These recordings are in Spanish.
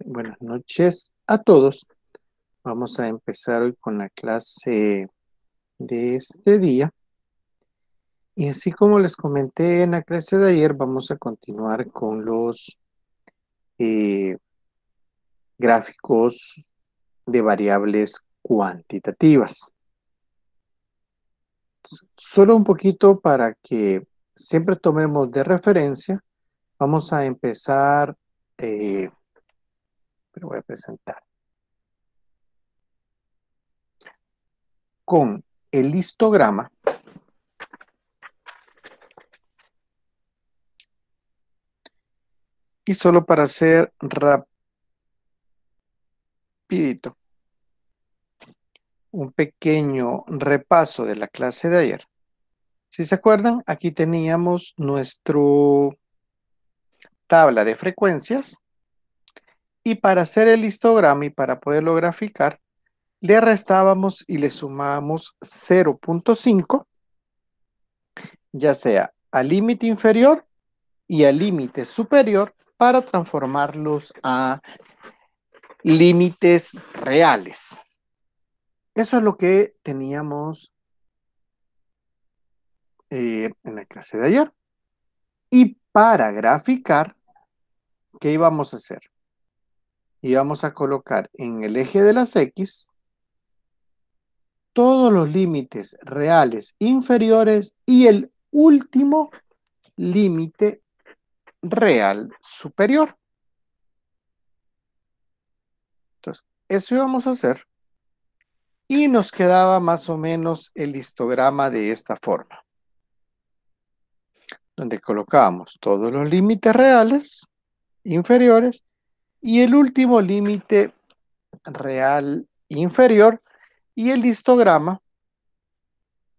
Buenas noches a todos. Vamos a empezar hoy con la clase de este día. Y así como les comenté en la clase de ayer, vamos a continuar con los eh, gráficos de variables cuantitativas. Solo un poquito para que siempre tomemos de referencia. Vamos a empezar, pero voy a presentar, con el histograma. Y solo para hacer rapidito un pequeño repaso de la clase de ayer. Si se acuerdan, aquí teníamos nuestro tabla de frecuencias y para hacer el histograma y para poderlo graficar, le restábamos y le sumábamos 0.5, ya sea al límite inferior y al límite superior para transformarlos a límites reales. Eso es lo que teníamos en la clase de ayer. Y para graficar, ¿qué íbamos a hacer? Íbamos a colocar en el eje de las X todos los límites reales inferiores y el último límite real superior. Entonces, eso íbamos a hacer y nos quedaba más o menos el histograma de esta forma, donde colocábamos todos los límites reales inferiores y el último límite real inferior, y el histograma,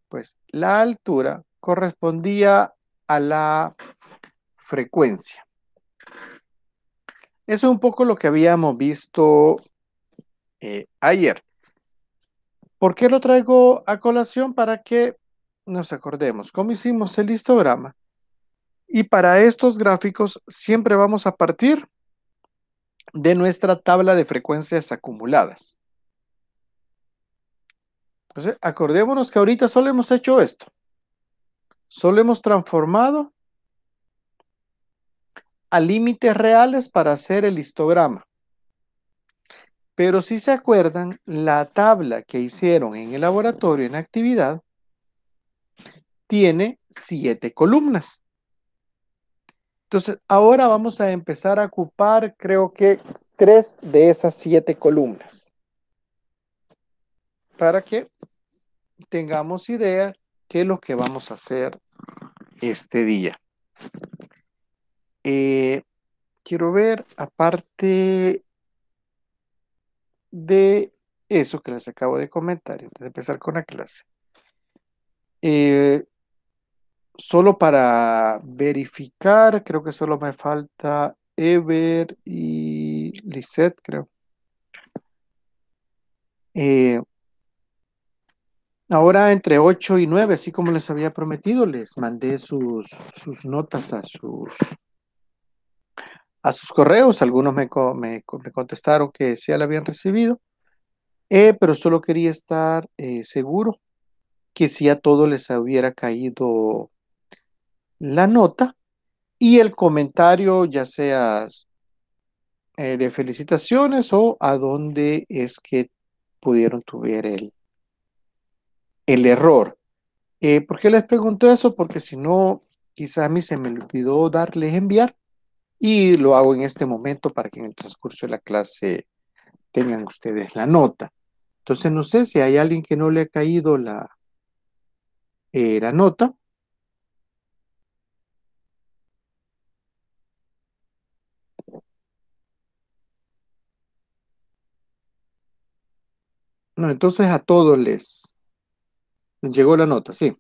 pues la altura correspondía a la frecuencia. Eso es un poco lo que habíamos visto ayer. ¿Por qué lo traigo a colación? Para que nos acordemos cómo hicimos el histograma. Y para estos gráficos siempre vamos a partir de nuestra tabla de frecuencias acumuladas. Entonces, acordémonos que ahorita solo hemos hecho esto. Solo hemos transformado a límites reales para hacer el histograma. Pero si se acuerdan, la tabla que hicieron en el laboratorio en actividad tiene 7 columnas. Entonces, ahora vamos a empezar a ocupar, creo que 3 de esas 7 columnas. Para que tengamos idea qué es lo que vamos a hacer este día. Quiero ver, aparte de eso que les acabo de comentar, antes de empezar con la clase. Solo para verificar, creo que solo me falta Ever y Lisette, creo. Ahora entre 8 y 9, así como les había prometido, les mandé sus notas a sus correos. Algunos me contestaron que sí ya la habían recibido, pero solo quería estar seguro que sí a todos les hubiera caído la nota y el comentario, ya sea de felicitaciones o a dónde es que pudieron tuviera el error. ¿Por qué les pregunto eso? Porque si no, quizá a mí se me olvidó darles enviar y lo hago en este momento para que en el transcurso de la clase tengan ustedes la nota. Entonces no sé si hay alguien que no le ha caído la nota. No, entonces a todos les llegó la nota, sí.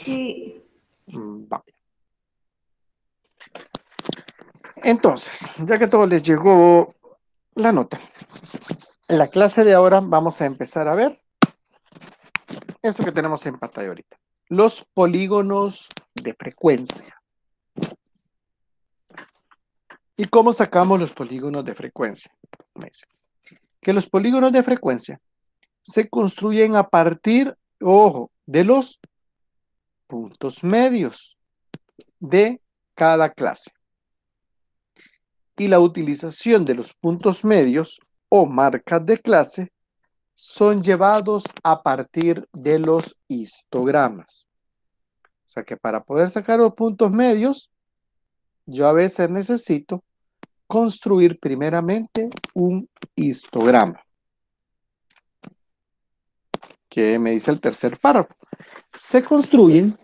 Sí. Vale. Entonces, ya que a todos les llegó la nota, en la clase de ahora vamos a empezar a ver esto que tenemos en pantalla ahorita. Los polígonos de frecuencia. ¿Y cómo sacamos los polígonos de frecuencia? Me dice que los polígonos de frecuencia se construyen a partir, ojo, de los puntos medios de cada clase. Y la utilización de los puntos medios o marcas de clase son llevados a partir de los histogramas. O sea que para poder sacar los puntos medios, yo a veces necesito construir primeramente un histograma. ¿Qué me dice el tercer párrafo? Se construyen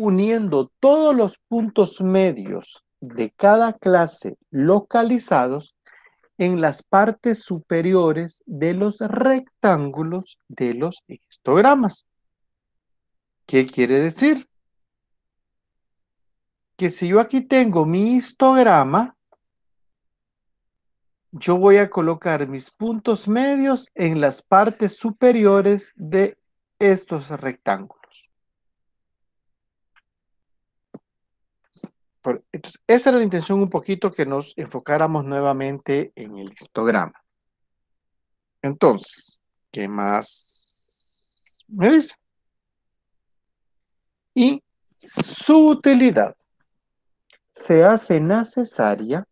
uniendo todos los puntos medios de cada clase localizados en las partes superiores de los rectángulos de los histogramas. ¿Qué quiere decir? Que si yo aquí tengo mi histograma, yo voy a colocar mis puntos medios en las partes superiores de estos rectángulos. Entonces, esa era la intención un poquito, que nos enfocáramos nuevamente en el histograma. Entonces, ¿qué más me dice? Y su utilidad se hace necesaria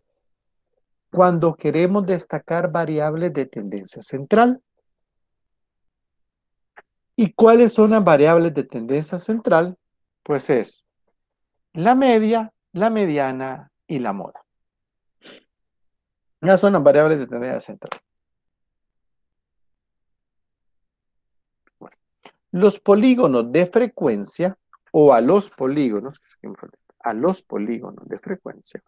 cuando queremos destacar variables de tendencia central. ¿Y cuáles son las variables de tendencia central? Pues es la media, la mediana y la moda. Esas son las variables de tendencia central. Bueno, los polígonos de frecuencia, o a los polígonos de frecuencia,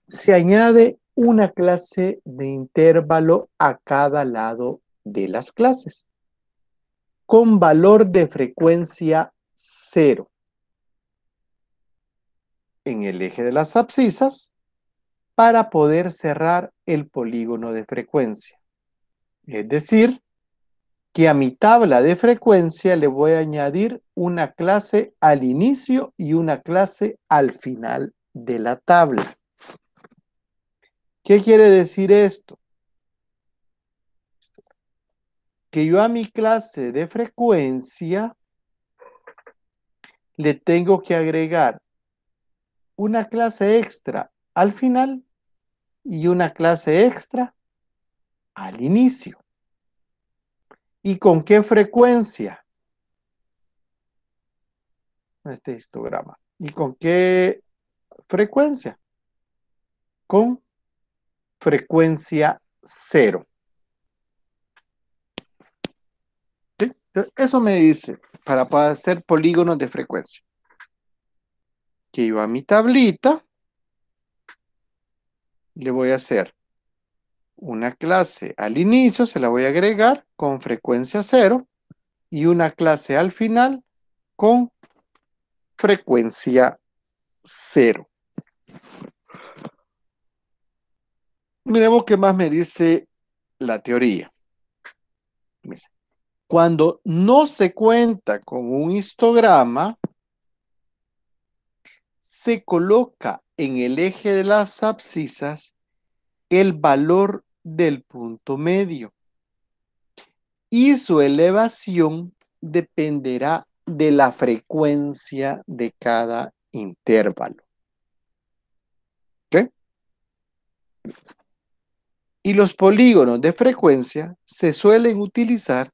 se añade una clase de intervalo a cada lado de las clases, con valor de frecuencia 0 en el eje de las abscisas para poder cerrar el polígono de frecuencia. Es decir, que a mi tabla de frecuencia le voy a añadir una clase al inicio y una clase al final de la tabla. ¿Qué quiere decir esto? Que yo a mi clase de frecuencia le tengo que agregar una clase extra al final y una clase extra al inicio. ¿Y con qué frecuencia? Este histograma. ¿Y con qué frecuencia? Con frecuencia 0. ¿Sí? Eso me dice, para hacer polígonos de frecuencia, que yo a mi tablita le voy a hacer una clase al inicio, se la voy a agregar con frecuencia 0 y una clase al final con frecuencia 0. Miremos qué más me dice la teoría. Dice, cuando no se cuenta con un histograma, se coloca en el eje de las abscisas el valor del punto medio y su elevación dependerá de la frecuencia de cada intervalo. ¿Ok? Y los polígonos de frecuencia se suelen utilizar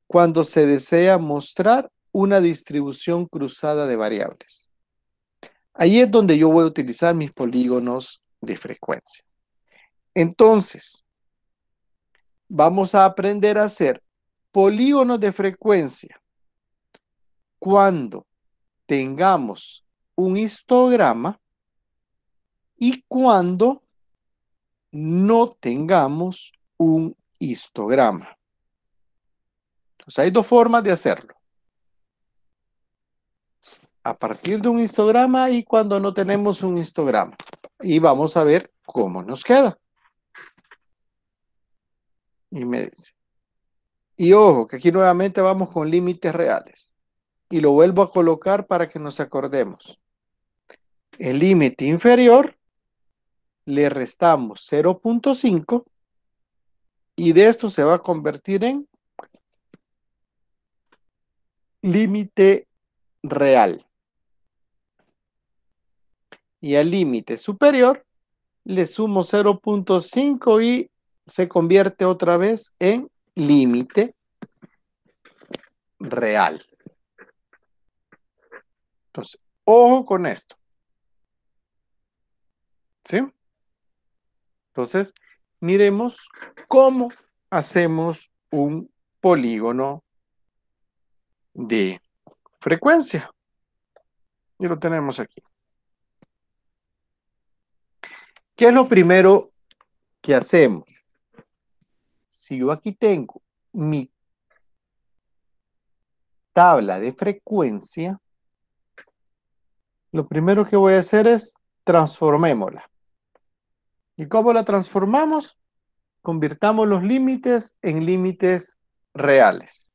cuando se desea mostrar una distribución cruzada de variables. Ahí es donde yo voy a utilizar mis polígonos de frecuencia. Entonces, vamos a aprender a hacer polígonos de frecuencia cuando tengamos un histograma y cuando no tengamos un histograma. Entonces, hay dos formas de hacerlo. A partir de un histograma y cuando no tenemos un histograma. Y vamos a ver cómo nos queda. Y me dice, y ojo, que aquí nuevamente vamos con límites reales. Y lo vuelvo a colocar para que nos acordemos. El límite inferior le restamos 0.5 y de esto se va a convertir en límite real. Y al límite superior le sumo 0.5 y se convierte otra vez en límite real. Entonces, ojo con esto. ¿Sí? Entonces, miremos cómo hacemos un polígono de frecuencia. Y lo tenemos aquí. ¿Qué es lo primero que hacemos? Si yo aquí tengo mi tabla de frecuencia, lo primero que voy a hacer es transformémosla. ¿Y cómo la transformamos? Convirtamos los límites en límites reales.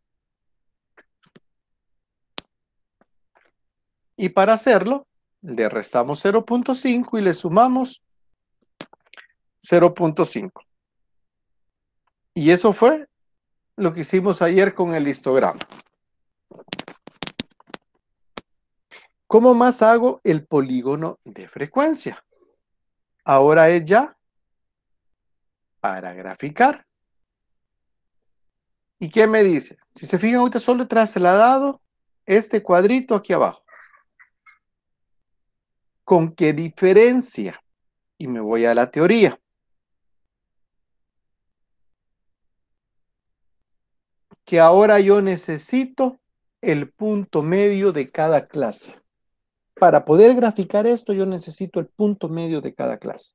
Y para hacerlo, le restamos 0.5 y le sumamos 0.5. Y eso fue lo que hicimos ayer con el histograma. ¿Cómo más hago el polígono de frecuencia? Ahora es ya para graficar. ¿Y qué me dice? Si se fijan, ahorita solo he trasladado este cuadrito aquí abajo. ¿Con qué diferencia? Y me voy a la teoría. Que ahora yo necesito el punto medio de cada clase. Para poder graficar esto, yo necesito el punto medio de cada clase.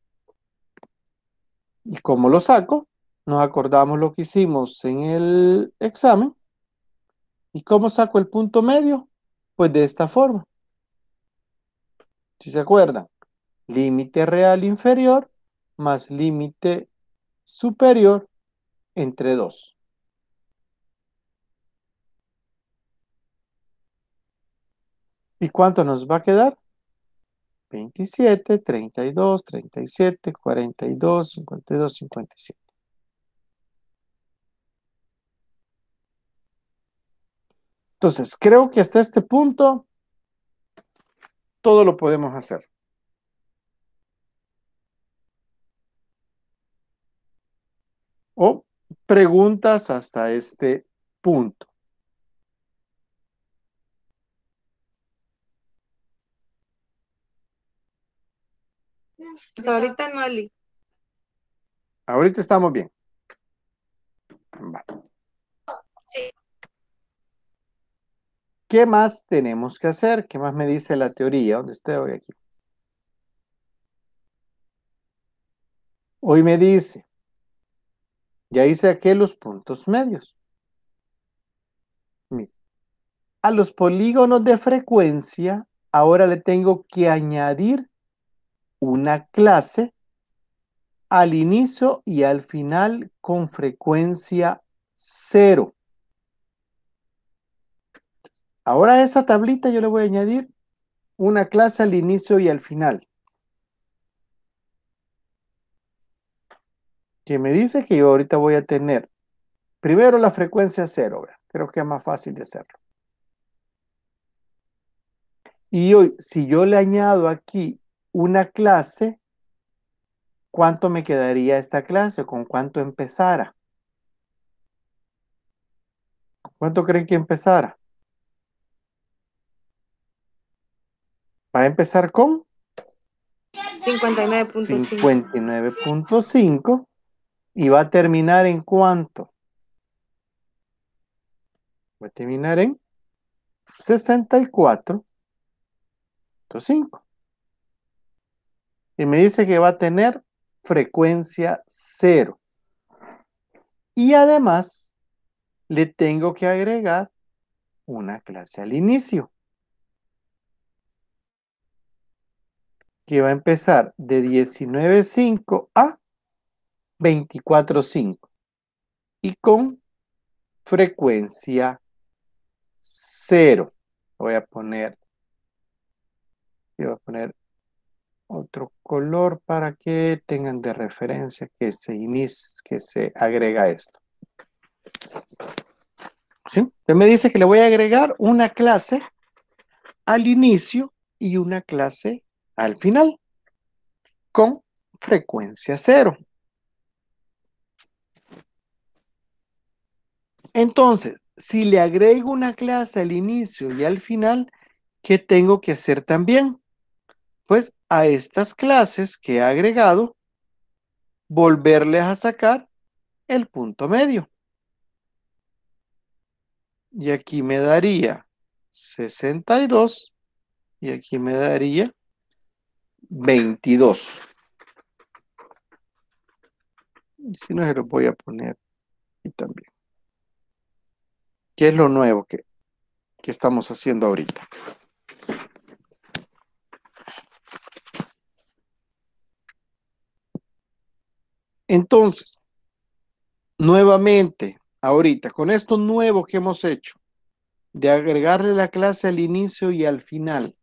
¿Y cómo lo saco? Nos acordamos lo que hicimos en el examen. ¿Y cómo saco el punto medio? Pues de esta forma. Si se acuerdan, límite real inferior más límite superior entre 2. ¿Y cuánto nos va a quedar? 27, 32, 37, 42, 52, 57. Entonces, creo que hasta este punto todo lo podemos hacer. O preguntas hasta este punto. Hasta ahorita no, Ali. Ahorita estamos bien. Va. Sí. ¿Qué más tenemos que hacer? ¿Qué más me dice la teoría? ¿Dónde estoy aquí? Hoy me dice, ya hice aquí los puntos medios. A los polígonos de frecuencia, ahora le tengo que añadir una clase al inicio y al final con frecuencia 0. Ahora a esa tablita yo le voy a añadir una clase al inicio y al final. Que me dice que yo ahorita voy a tener primero la frecuencia 0. Creo que es más fácil de hacerlo. Y hoy, si yo le añado aquí una clase, ¿cuánto me quedaría esta clase? ¿Con cuánto empezara? ¿Cuánto creen que empezara? Va a empezar con 59.5. 59.5 y va a terminar en ¿cuánto? Va a terminar en 64.5. Y me dice que va a tener frecuencia 0. Y además le tengo que agregar una clase al inicio, que va a empezar de 19.5 a 24.5. y con frecuencia 0. Voy a poner otro color para que tengan de referencia que se agrega esto. ¿Sí? Usted me dice que le voy a agregar una clase al inicio y una clase al final con frecuencia 0. Entonces, si le agrego una clase al inicio y al final, ¿qué tengo que hacer también? Pues a estas clases que he agregado, volverles a sacar el punto medio. Y aquí me daría 62 y aquí me daría 22. Y si no, se los voy a poner aquí también. ¿Qué es lo nuevo que estamos haciendo ahorita? Entonces, nuevamente, ahorita, con esto nuevo que hemos hecho, de agregarle la clase al inicio y al final,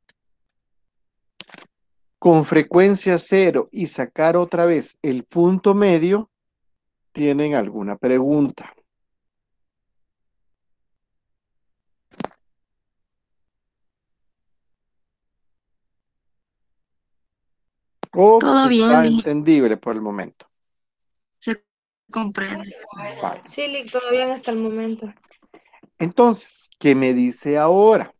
con frecuencia 0 y sacar otra vez el punto medio, ¿tienen alguna pregunta? ¿O Todo bien, está Lee. entendible por el momento? Se comprende. Vale. Sí, Lick, todo bien hasta el momento. Entonces, ¿qué me dice ahora?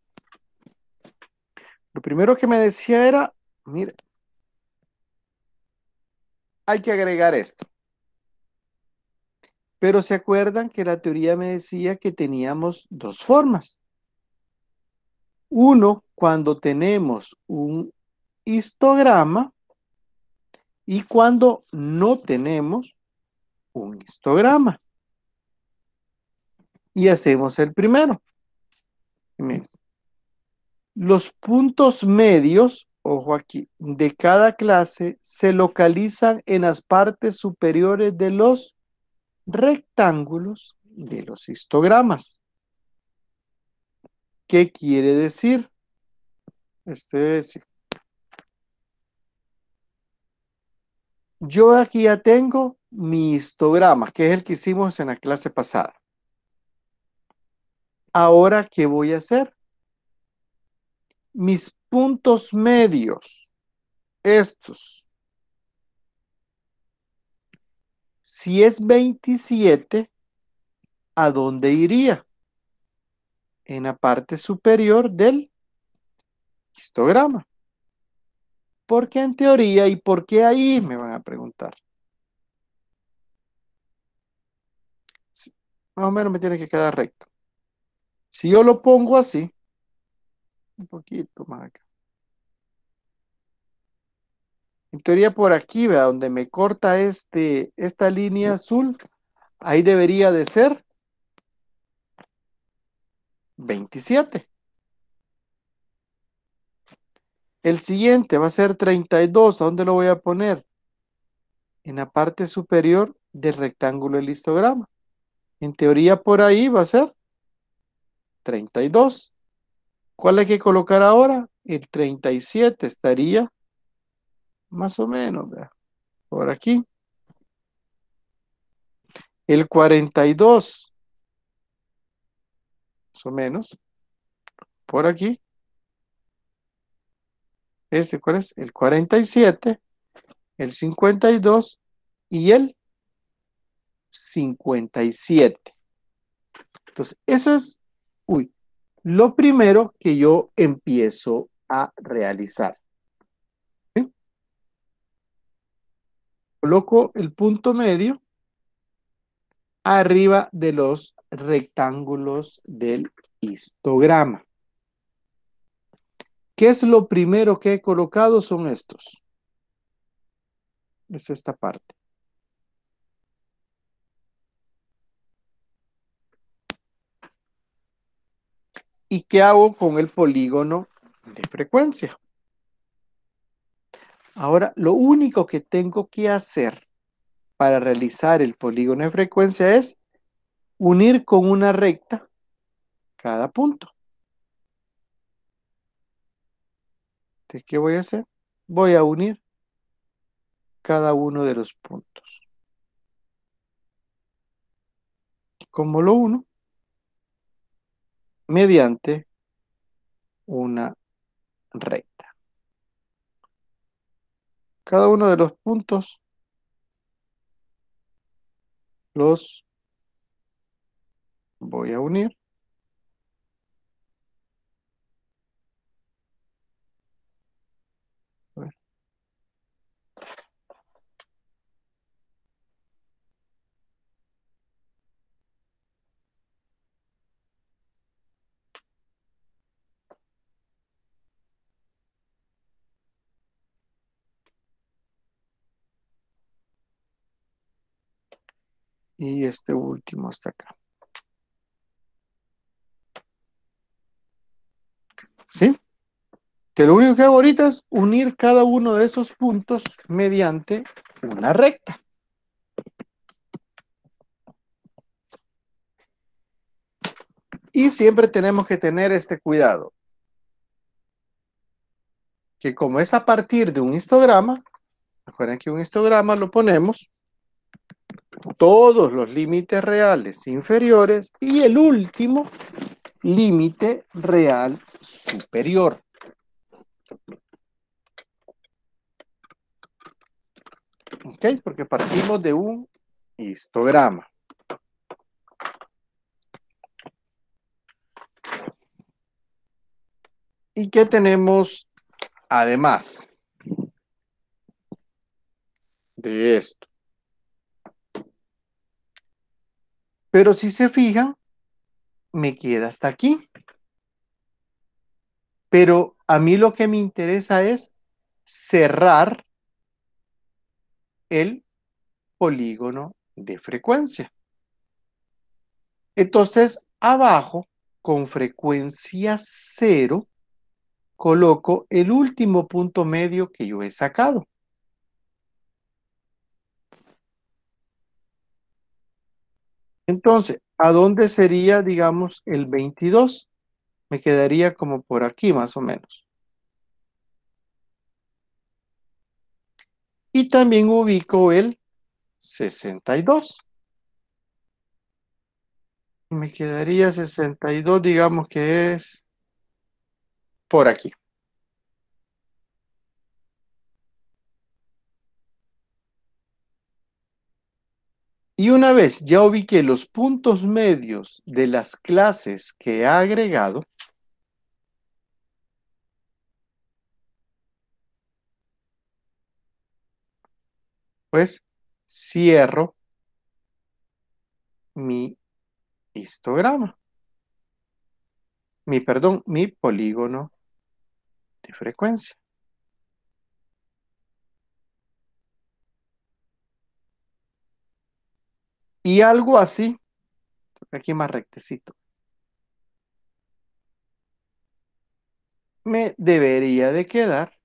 Lo primero que me decía era, mire, hay que agregar esto. Pero se acuerdan que la teoría me decía que teníamos dos formas. Uno, cuando tenemos un histograma y cuando no tenemos un histograma. Y hacemos el primero. Los puntos medios, ojo aquí, de cada clase se localizan en las partes superiores de los rectángulos de los histogramas. ¿Qué quiere decir? Yo aquí ya tengo mi histograma, que es el que hicimos en la clase pasada. Ahora, ¿qué voy a hacer? Mis puntos medios, estos. Si es 27, ¿a dónde iría? En la parte superior del histograma. Porque en teoría, ¿y por qué ahí? Me van a preguntar. Más o menos me tiene que quedar recto. Si yo lo pongo así, un poquito más acá. En teoría por aquí, vea, donde me corta esta línea azul, ahí debería de ser 27. El siguiente va a ser 32. ¿A dónde lo voy a poner? En la parte superior del rectángulo del histograma. En teoría por ahí va a ser 32. ¿Cuál hay que colocar ahora? El 37 estaría más o menos, vea, por aquí. El 42, más o menos, por aquí. ¿Cuál es? El 47, el 52 y el 57. Entonces, eso es, lo primero que yo empiezo a realizar. ¿Sí? Coloco el punto medio arriba de los rectángulos del histograma. ¿Qué es lo primero que he colocado? Son estos. Es esta parte. ¿Y qué hago con el polígono de frecuencia? Ahora, lo único que tengo que hacer para realizar el polígono de frecuencia es unir con una recta cada punto. Entonces, ¿qué voy a hacer? Voy a unir cada uno de los puntos. ¿Cómo lo uno? Mediante una recta. Cada uno de los puntos los voy a unir a ver, y este último hasta acá. ¿Sí? Que lo único que hago ahorita es unir cada uno de esos puntos mediante una recta. Y siempre tenemos que tener este cuidado, que como es a partir de un histograma, recuerden que un histograma lo ponemos todos los límites reales inferiores y el último límite real superior. ¿Ok? Porque partimos de un histograma. ¿Y qué tenemos además de esto? Pero si se fijan, me queda hasta aquí. Pero a mí lo que me interesa es cerrar el polígono de frecuencia. Entonces, abajo, con frecuencia 0, coloco el último punto medio que yo he sacado. Entonces, ¿a dónde sería, digamos, el 22? Me quedaría como por aquí, más o menos. Y también ubico el 62. Me quedaría 62, digamos que es por aquí. Y una vez ya ubiqué los puntos medios de las clases que he agregado, pues cierro mi histograma. Mi polígono de frecuencia. Y algo así, aquí más rectecito, me debería de quedar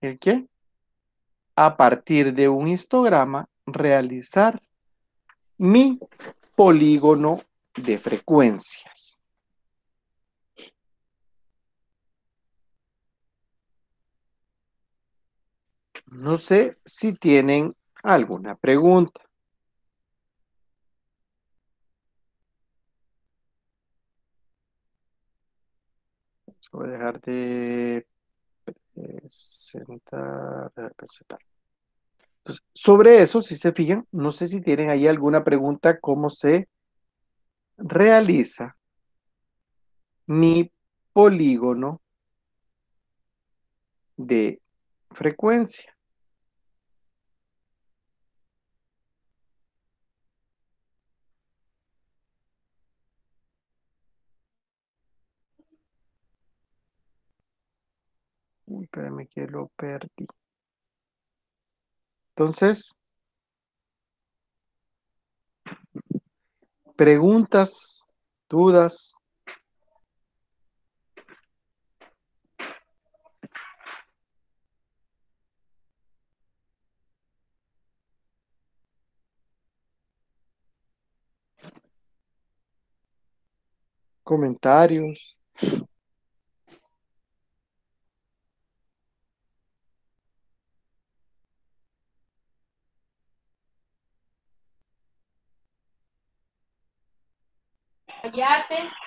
¿el qué? A partir de un histograma, realizar mi polígono de frecuencias. No sé si tienen alguna pregunta. Voy a dejar de presentar. Entonces, sobre eso, si se fijan, no sé si tienen ahí alguna pregunta, cómo se realiza mi polígono de frecuencia. Uy, espérame que lo perdí. Entonces, preguntas, dudas. comentarios.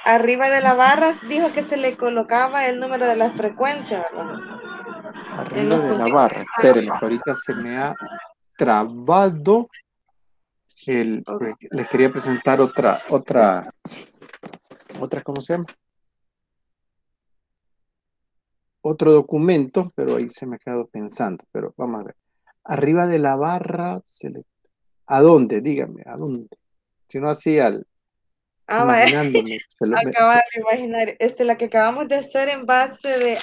Arriba de la barra dijo que se le colocaba el número de la frecuencia, ¿verdad? En Arriba los de la puntitos que barra. están. Espérenme, que ahorita se me ha trabado Ok. les quería presentar ¿cómo se llama? Otro documento, pero ahí se me ha quedado pensando, pero vamos a ver. Arriba de la barra, ¿a dónde? Dígame, ¿a dónde? Si no así Vaya, imaginándome, acaba de imaginar, la que acabamos de hacer en base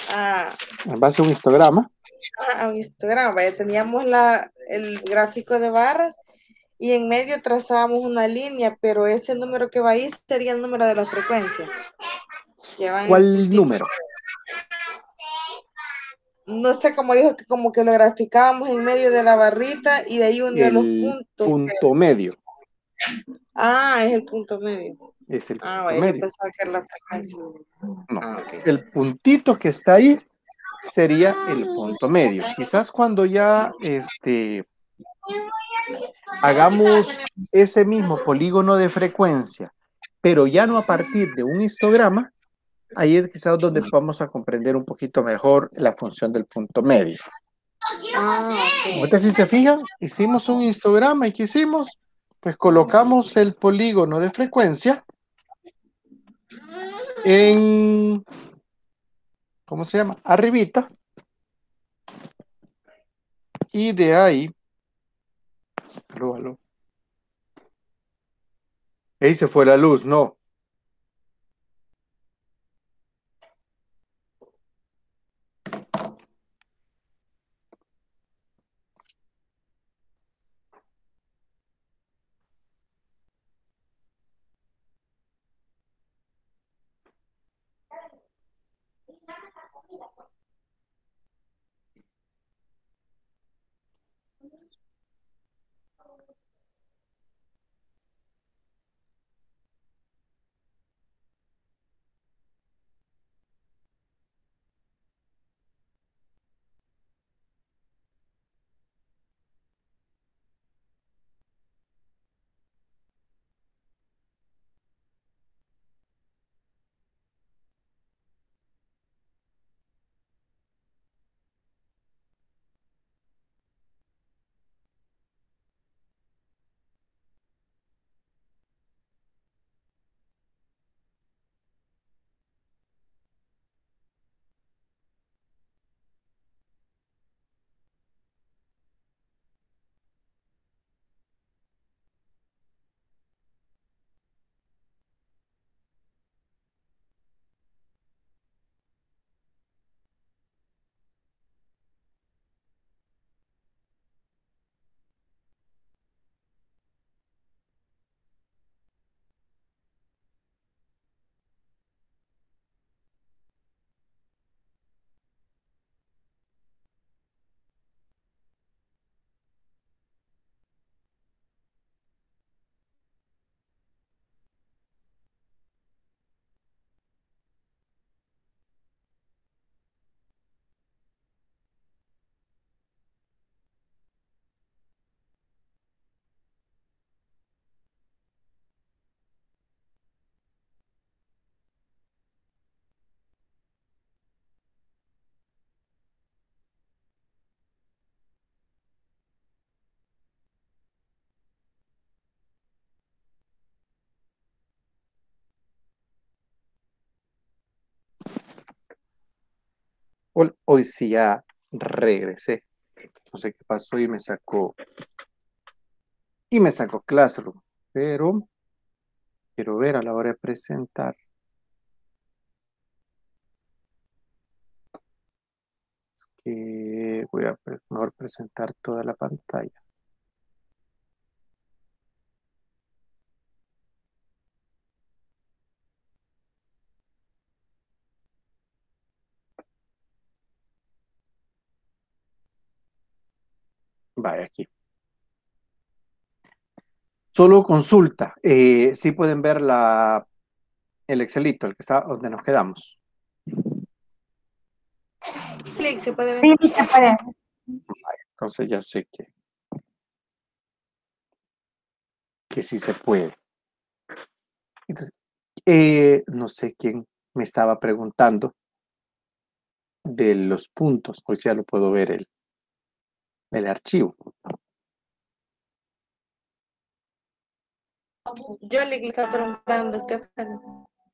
en base a un histograma. a un histograma, vaya, teníamos el gráfico de barras y en medio trazábamos una línea, pero ese número que va ahí sería el número de la frecuencia, que va en el ¿Cuál puntito. número? No sé cómo dijo que como que lo graficábamos en medio de la barrita y de ahí unió los El puntos. punto medio. Es el punto medio. Es el punto Vaya, yo medio. pensaba que era la frecuencia. No. Ok. El puntito que está ahí sería el punto medio. Quizás cuando ya hagamos ese mismo polígono de frecuencia, pero ya no a partir de un histograma, ahí es quizás donde vamos a comprender un poquito mejor la función del punto medio. Ahorita Ok. si se fijan, hicimos un histograma y ¿qué hicimos? Pues colocamos el polígono de frecuencia en, ¿cómo se llama? Arribita. Y de ahí, aló. Ahí se fue la luz, no. Hoy sí ya regresé. No sé qué pasó y me sacó Classroom, pero quiero ver a la hora de presentar. Que voy a mejor presentar toda la pantalla. Vaya aquí. Solo consulta. Sí pueden ver el Excelito, el que está donde nos quedamos. Sí, se puede ver. Sí, se puede. Entonces ya sé que sí se puede. Entonces, no sé quién me estaba preguntando de los puntos. Hoy ya lo puedo ver el archivo. Yo le estaba preguntando, Stephanie.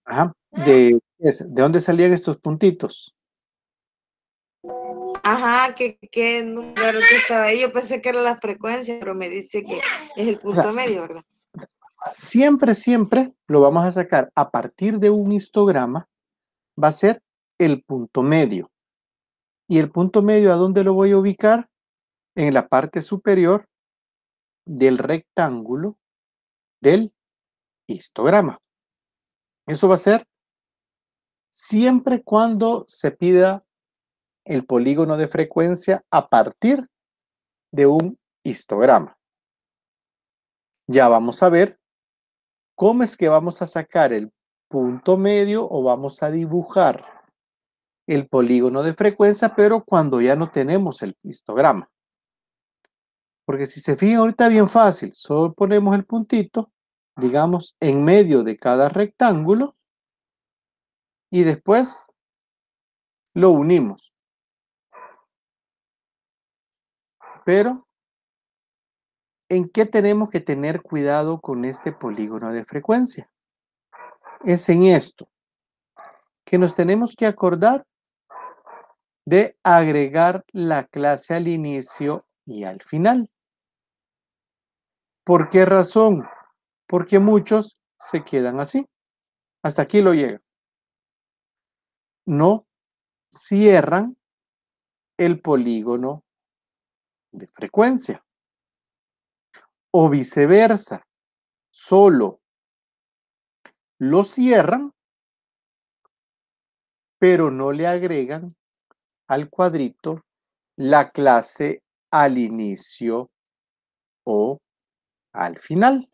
Ajá. ¿De dónde salían estos puntitos? Ajá, ¿qué número que estaba ahí? Yo pensé que era la frecuencia, pero me dice que es el punto medio, ¿verdad? Siempre lo vamos a sacar a partir de un histograma, va a ser el punto medio. ¿Y el punto medio a dónde lo voy a ubicar? En la parte superior del rectángulo del histograma. Eso va a ser siempre cuando se pida el polígono de frecuencia a partir de un histograma. Ya vamos a ver cómo es que vamos a sacar el punto medio o vamos a dibujar el polígono de frecuencia, pero cuando ya no tenemos el histograma. Porque si se fijan ahorita bien fácil, solo ponemos el puntito, digamos, en medio de cada rectángulo y después lo unimos. Pero, ¿en qué tenemos que tener cuidado con este polígono de frecuencia? Es en esto, que nos tenemos que acordar de agregar la clase al inicio y al final. ¿Por qué razón? Porque muchos se quedan así. Hasta aquí lo llegan. No cierran el polígono de frecuencia. O viceversa, solo lo cierran, pero no le agregan al cuadrito la clase al inicio o al final.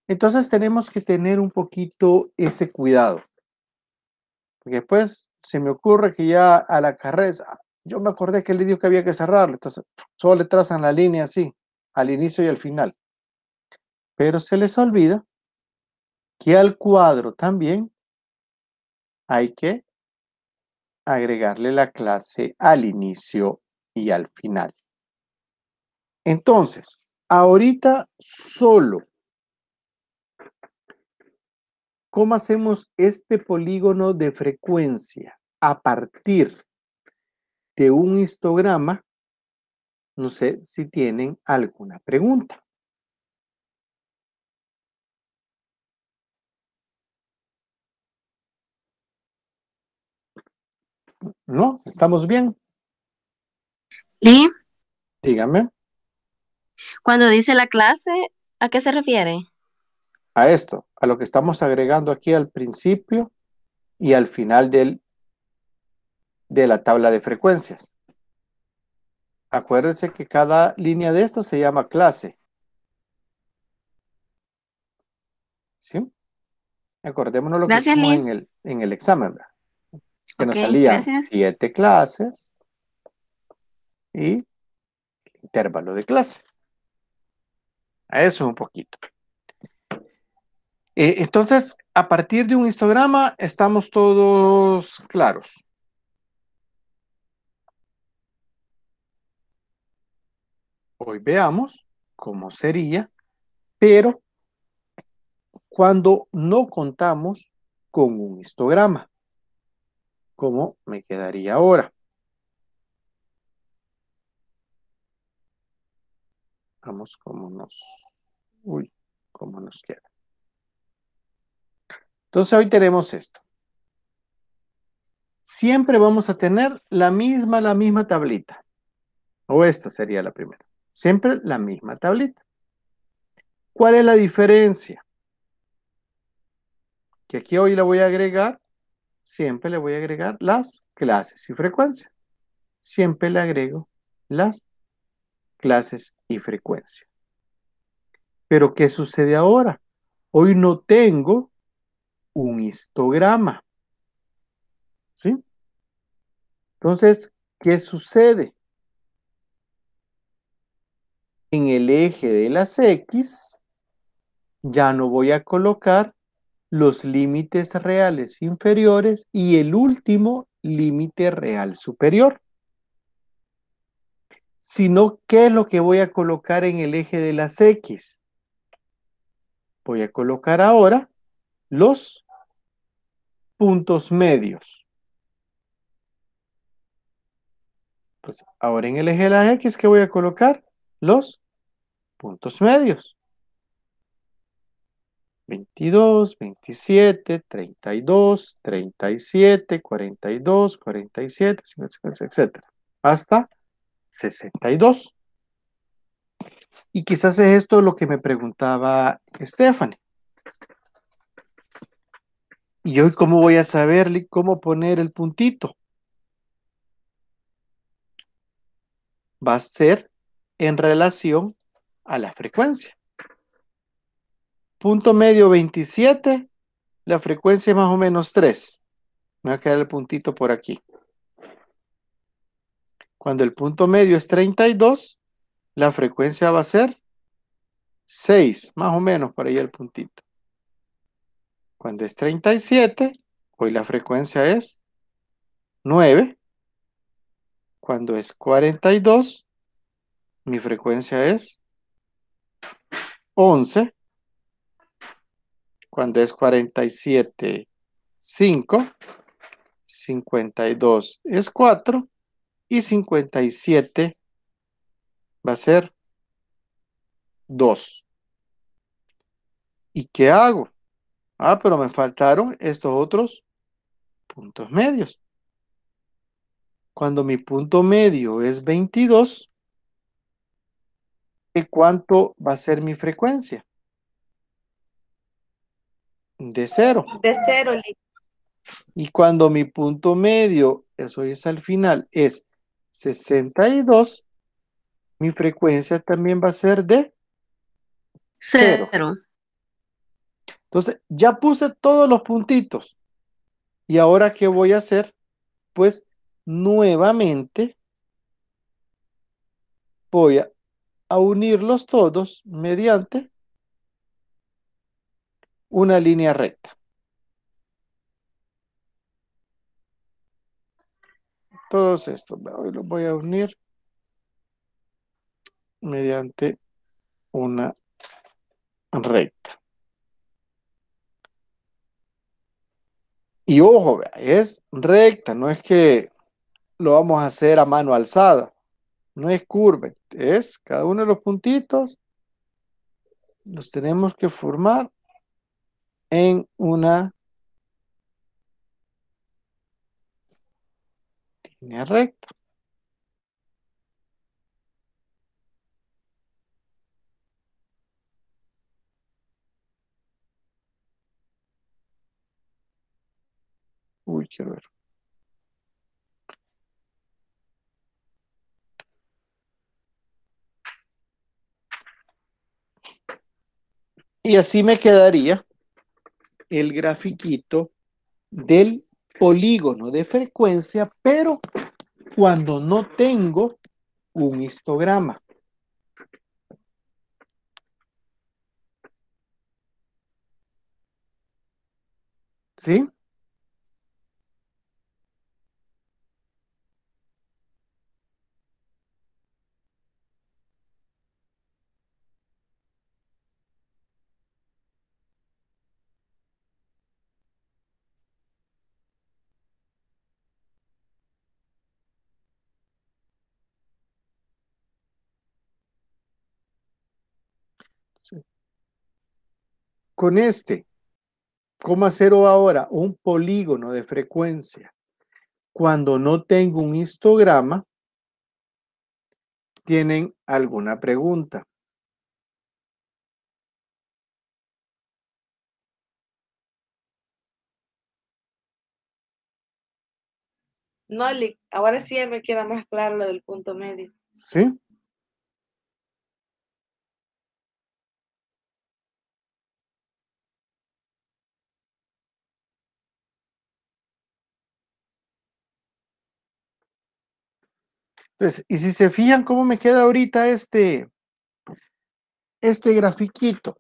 Entonces tenemos que tener un poquito ese cuidado. Porque después se me ocurre que ya a la carrera, yo me acordé que le dijo que había que cerrarlo, entonces solo le trazan la línea así, al inicio y al final. Pero se les olvida que al cuadro también hay que agregarle la clase al inicio y al final. Entonces, ahorita solo, ¿cómo hacemos este polígono de frecuencia? A partir de un histograma, no sé si tienen alguna pregunta. ¿No? ¿Estamos bien? Y Dígame. cuando dice la clase, ¿a qué se refiere? A esto, a lo que estamos agregando aquí al principio y al final de la tabla de frecuencias. Acuérdense que cada línea de esto se llama clase. ¿Sí? Acordémonos lo que Gracias, hicimos Liz. en el examen, ¿verdad? Que nos Ok, salían gracias. 7 clases y intervalo de clase. A eso un poquito. Entonces, a partir de un histograma, estamos todos claros. Hoy veamos cómo sería, pero cuando no contamos con un histograma. ¿Cómo me quedaría ahora? Vamos, cómo nos queda. Entonces hoy tenemos esto. Siempre vamos a tener la misma tablita. O esta sería la primera. Siempre la misma tablita. ¿Cuál es la diferencia? Que aquí hoy le voy a agregar, siempre le voy a agregar las clases y frecuencias. Siempre le agrego las clases y frecuencias. Pero ¿qué sucede ahora? Hoy no tengo un histograma. ¿Sí? Entonces, ¿qué sucede? En el eje de las X, ya no voy a colocar los límites reales inferiores y el último límite real superior. Sino, ¿qué es lo que voy a colocar en el eje de las X? Voy a colocar ahora los puntos medios. Entonces, ahora en el eje de las X, ¿qué voy a colocar? Los puntos medios. 22, 27, 32, 37, 42, 47, 50, etc. Hasta 62. Y quizás es esto lo que me preguntaba Stephanie. ¿Y hoy cómo voy a saber cómo poner el puntito? Va a ser en relación a la frecuencia. Punto medio 27, la frecuencia es más o menos 3. Me va a quedar el puntito por aquí. Cuando el punto medio es 32, la frecuencia va a ser 6, más o menos por ahí el puntito. Cuando es 37, hoy la frecuencia es 9. Cuando es 42, mi frecuencia es 11. Cuando es 47, 5. 52 es 4. Y 57 va a ser 2. ¿Y qué hago? Ah, pero me faltaron estos otros puntos medios. Cuando mi punto medio es 22, ¿de cuánto va a ser mi frecuencia? De 0. De 0, Y cuando mi punto medio, eso es al final, es 62, mi frecuencia también va a ser de 0. Cero. Entonces, ya puse todos los puntitos. ¿Y ahora qué voy a hacer? Pues nuevamente voy a unirlos todos mediante una línea recta. Todos estos los voy a unir mediante una recta. Y ojo, es recta, no es que lo vamos a hacer a mano alzada, no es curva, es cada uno de los puntitos, los tenemos que formar en una línea recta. Uy, quiero ver. Y así me quedaría el grafiquito del polígono de frecuencia, pero cuando no tengo un histograma. ¿Sí? Sí. Con este, ¿cómo hacer ahora un polígono de frecuencia? Cuando no tengo un histograma, ¿tienen alguna pregunta? No, ahora sí me queda más claro lo del punto medio. ¿Sí? Entonces, y si se fijan cómo me queda ahorita este grafiquito,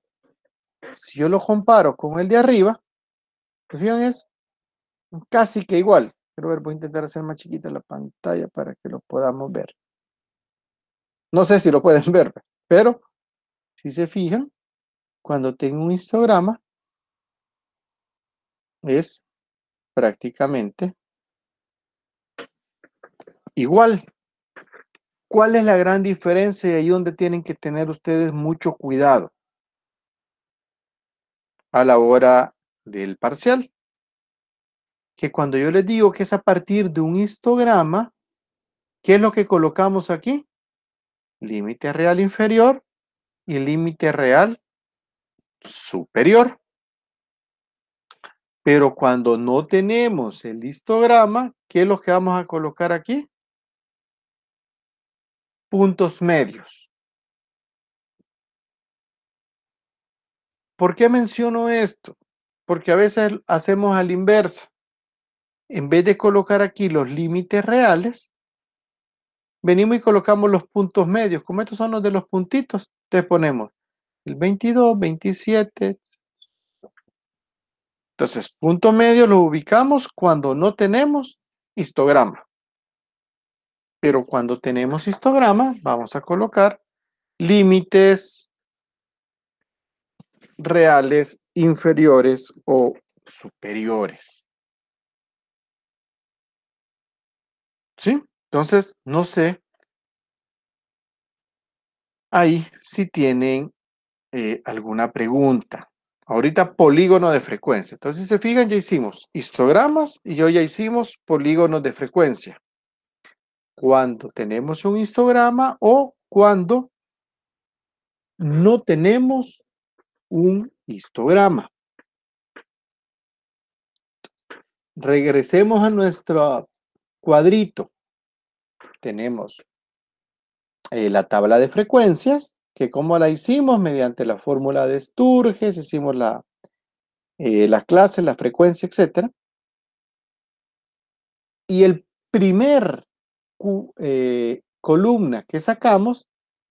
si yo lo comparo con el de arriba, ¿se fijan? Es casi que igual. Pero a ver, voy a intentar hacer más chiquita la pantalla para que lo podamos ver. No sé si lo pueden ver, pero si se fijan, cuando tengo un histograma, es prácticamente igual. ¿Cuál es la gran diferencia y ahí donde tienen que tener ustedes mucho cuidado a la hora del parcial? Que cuando yo les digo que es a partir de un histograma, ¿qué es lo que colocamos aquí? Límite real inferior y límite real superior. Pero cuando no tenemos el histograma, ¿qué es lo que vamos a colocar aquí? Puntos medios. ¿Por qué menciono esto? Porque a veces hacemos a la inversa. En vez de colocar aquí los límites reales, venimos y colocamos los puntos medios. Como estos son los de los puntitos, entonces ponemos el 22, 27. Entonces, punto medio lo ubicamos cuando no tenemos histograma. Pero cuando tenemos histograma, vamos a colocar límites reales inferiores o superiores. ¿Sí? Entonces, no sé ahí si tienen alguna pregunta. Ahorita polígono de frecuencia. Entonces, si se fijan, ya hicimos histogramas y hoy ya hicimos polígonos de frecuencia. Cuando tenemos un histograma o cuando no tenemos un histograma. Regresemos a nuestro cuadrito. Tenemos la tabla de frecuencias, que como la hicimos mediante la fórmula de Sturges, hicimos la clase, la frecuencia, etc. Y el primer columna que sacamos,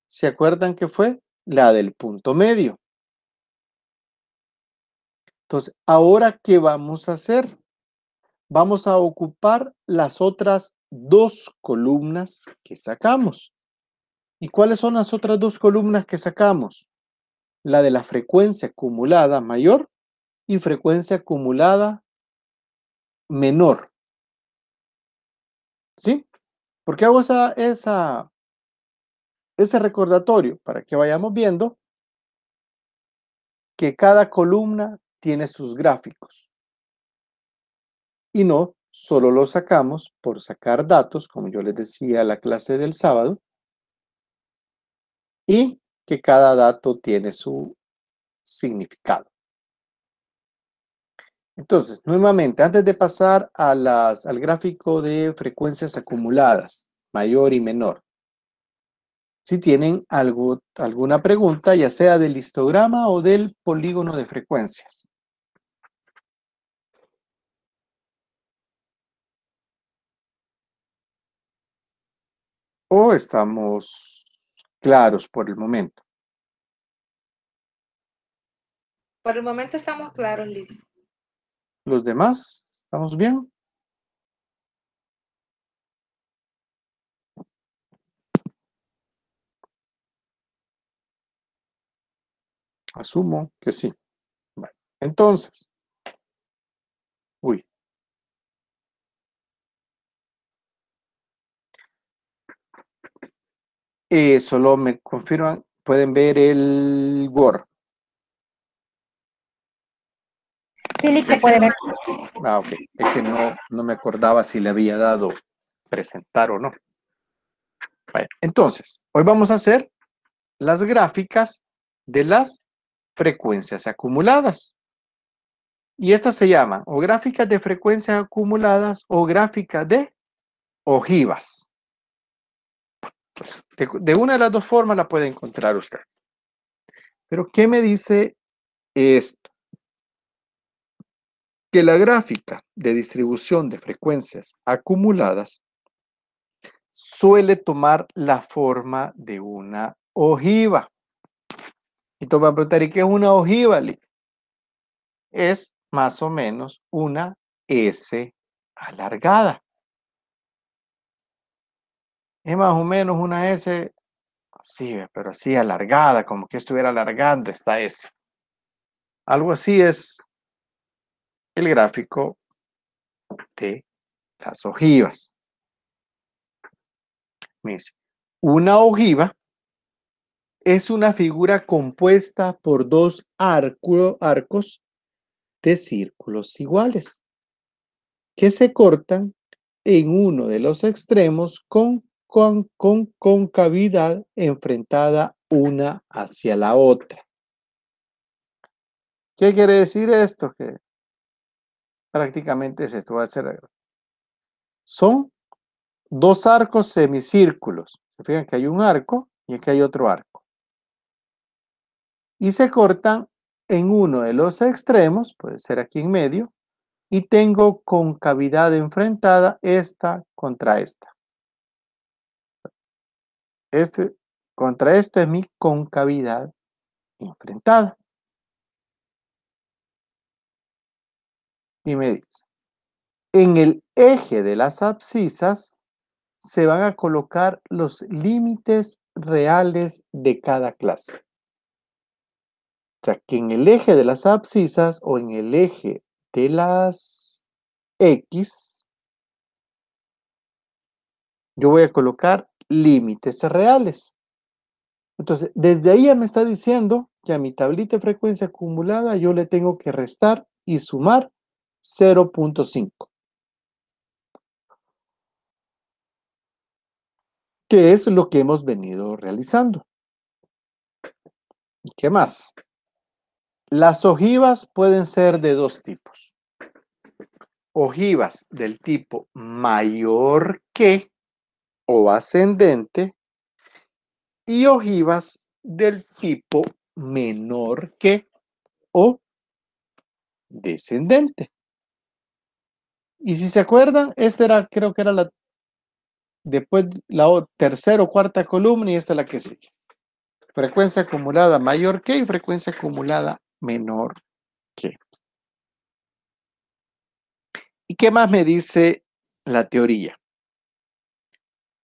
¿se acuerdan que fue? La del punto medio. Entonces, ¿ahora qué vamos a hacer? Vamos a ocupar las otras dos columnas que sacamos. ¿Y cuáles son las otras dos columnas que sacamos? La de la frecuencia acumulada mayor y frecuencia acumulada menor. ¿Sí? ¿Por qué hago ese recordatorio? Para que vayamos viendo que cada columna tiene sus gráficos. Y no solo lo sacamos por sacar datos, como yo les decía en la clase del sábado, y que cada dato tiene su significado. Entonces, nuevamente, antes de pasar al gráfico de frecuencias acumuladas, mayor y menor, si tienen alguna pregunta, ya sea del histograma o del polígono de frecuencias. ¿O estamos claros por el momento? Por el momento estamos claros, Liz. ¿Los demás? ¿Estamos bien? Asumo que sí. Bueno, entonces, solo me confirman, pueden ver el Word. Sí, se puede ver. Ah, ok. Es que no me acordaba si le había dado presentar o no. Bueno, entonces, hoy vamos a hacer las gráficas de las frecuencias acumuladas. Y estas se llaman o gráficas de frecuencias acumuladas o gráficas de ojivas. Pues, de una de las dos formas la puede encontrar usted. Pero, ¿qué me dice esto? Que la gráfica de distribución de frecuencias acumuladas suele tomar la forma de una ojiva. Y tú vas a preguntar, ¿y qué es una ojiva, Lee? Es más o menos una S alargada. Es más o menos una S así, pero así alargada, como que estuviera alargando esta S. Algo así es el gráfico de las ojivas. Dice, una ojiva es una figura compuesta por dos arcos de círculos iguales que se cortan en uno de los extremos con concavidad enfrentada una hacia la otra. ¿Qué quiere decir esto? Que prácticamente es esto. Va a ser, son dos arcos semicírculos. Se fijan que hay un arco y aquí hay otro arco. Y se cortan en uno de los extremos, puede ser aquí en medio, y tengo concavidad enfrentada esta contra esta. Contra esto es mi concavidad enfrentada. Y me dice, en el eje de las abscisas se van a colocar los límites reales de cada clase. O sea, que en el eje de las abscisas o en el eje de las X, yo voy a colocar límites reales. Entonces, desde ahí ya me está diciendo que a mi tablita de frecuencia acumulada yo le tengo que restar y sumar 0.5. Que es lo que hemos venido realizando. ¿Y qué más? Las ojivas pueden ser de dos tipos. Ojivas del tipo mayor que o ascendente y ojivas del tipo menor que o descendente. Y si se acuerdan, esta era, creo que era después la tercera o cuarta columna y esta es la que sigue. Frecuencia acumulada mayor que y frecuencia acumulada menor que. ¿Y qué más me dice la teoría?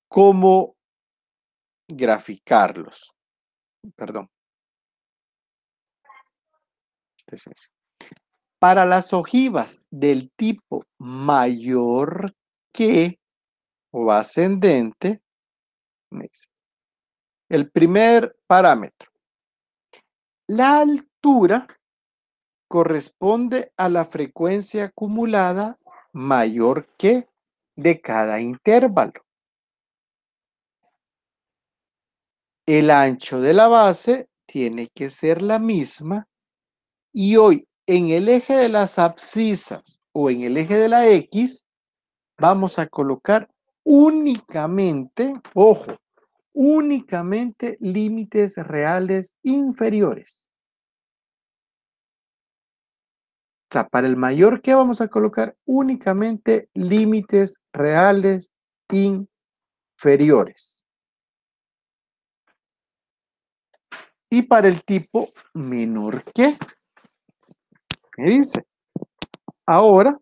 ¿Cómo graficarlos? Perdón. Para las ojivas del tipo mayor que o ascendente, el primer parámetro, la altura corresponde a la frecuencia acumulada mayor que de cada intervalo. El ancho de la base tiene que ser la misma y hoy en el eje de las abscisas o en el eje de la X vamos a colocar únicamente, ojo, únicamente límites reales inferiores. O sea, para el mayor que vamos a colocar únicamente límites reales inferiores. Y para el tipo menor que, me dice, ahora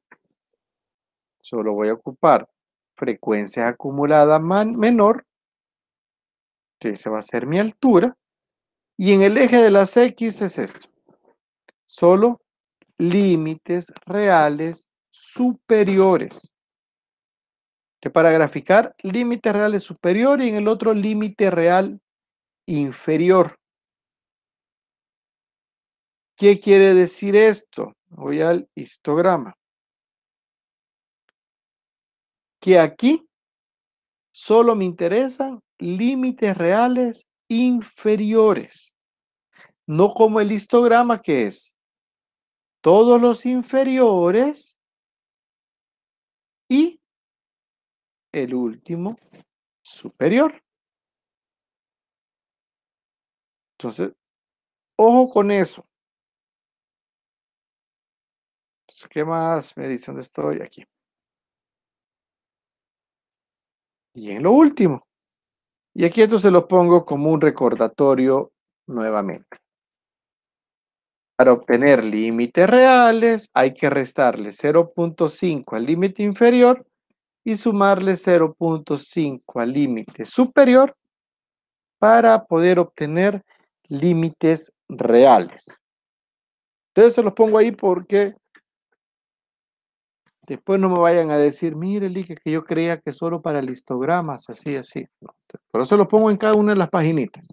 solo voy a ocupar frecuencia acumulada menor, que esa va a ser mi altura, y en el eje de las X es esto, solo límites reales superiores. Que para graficar límite real superior y en el otro límite real inferior. ¿Qué quiere decir esto? Voy al histograma. Que aquí solo me interesan límites reales inferiores. No como el histograma que es todos los inferiores y el último superior. Entonces, ojo con eso. ¿Qué más me dice? ¿Dónde estoy? Aquí. y en lo último. Y aquí esto se lo pongo como un recordatorio nuevamente. Para obtener límites reales hay que restarle 0.5 al límite inferior y sumarle 0.5 al límite superior para poder obtener límites reales. Entonces se los pongo ahí porque después no me vayan a decir, mire, Lique, que yo creía que solo para listogramas, así, así. No, por eso lo pongo en cada una de las paginitas.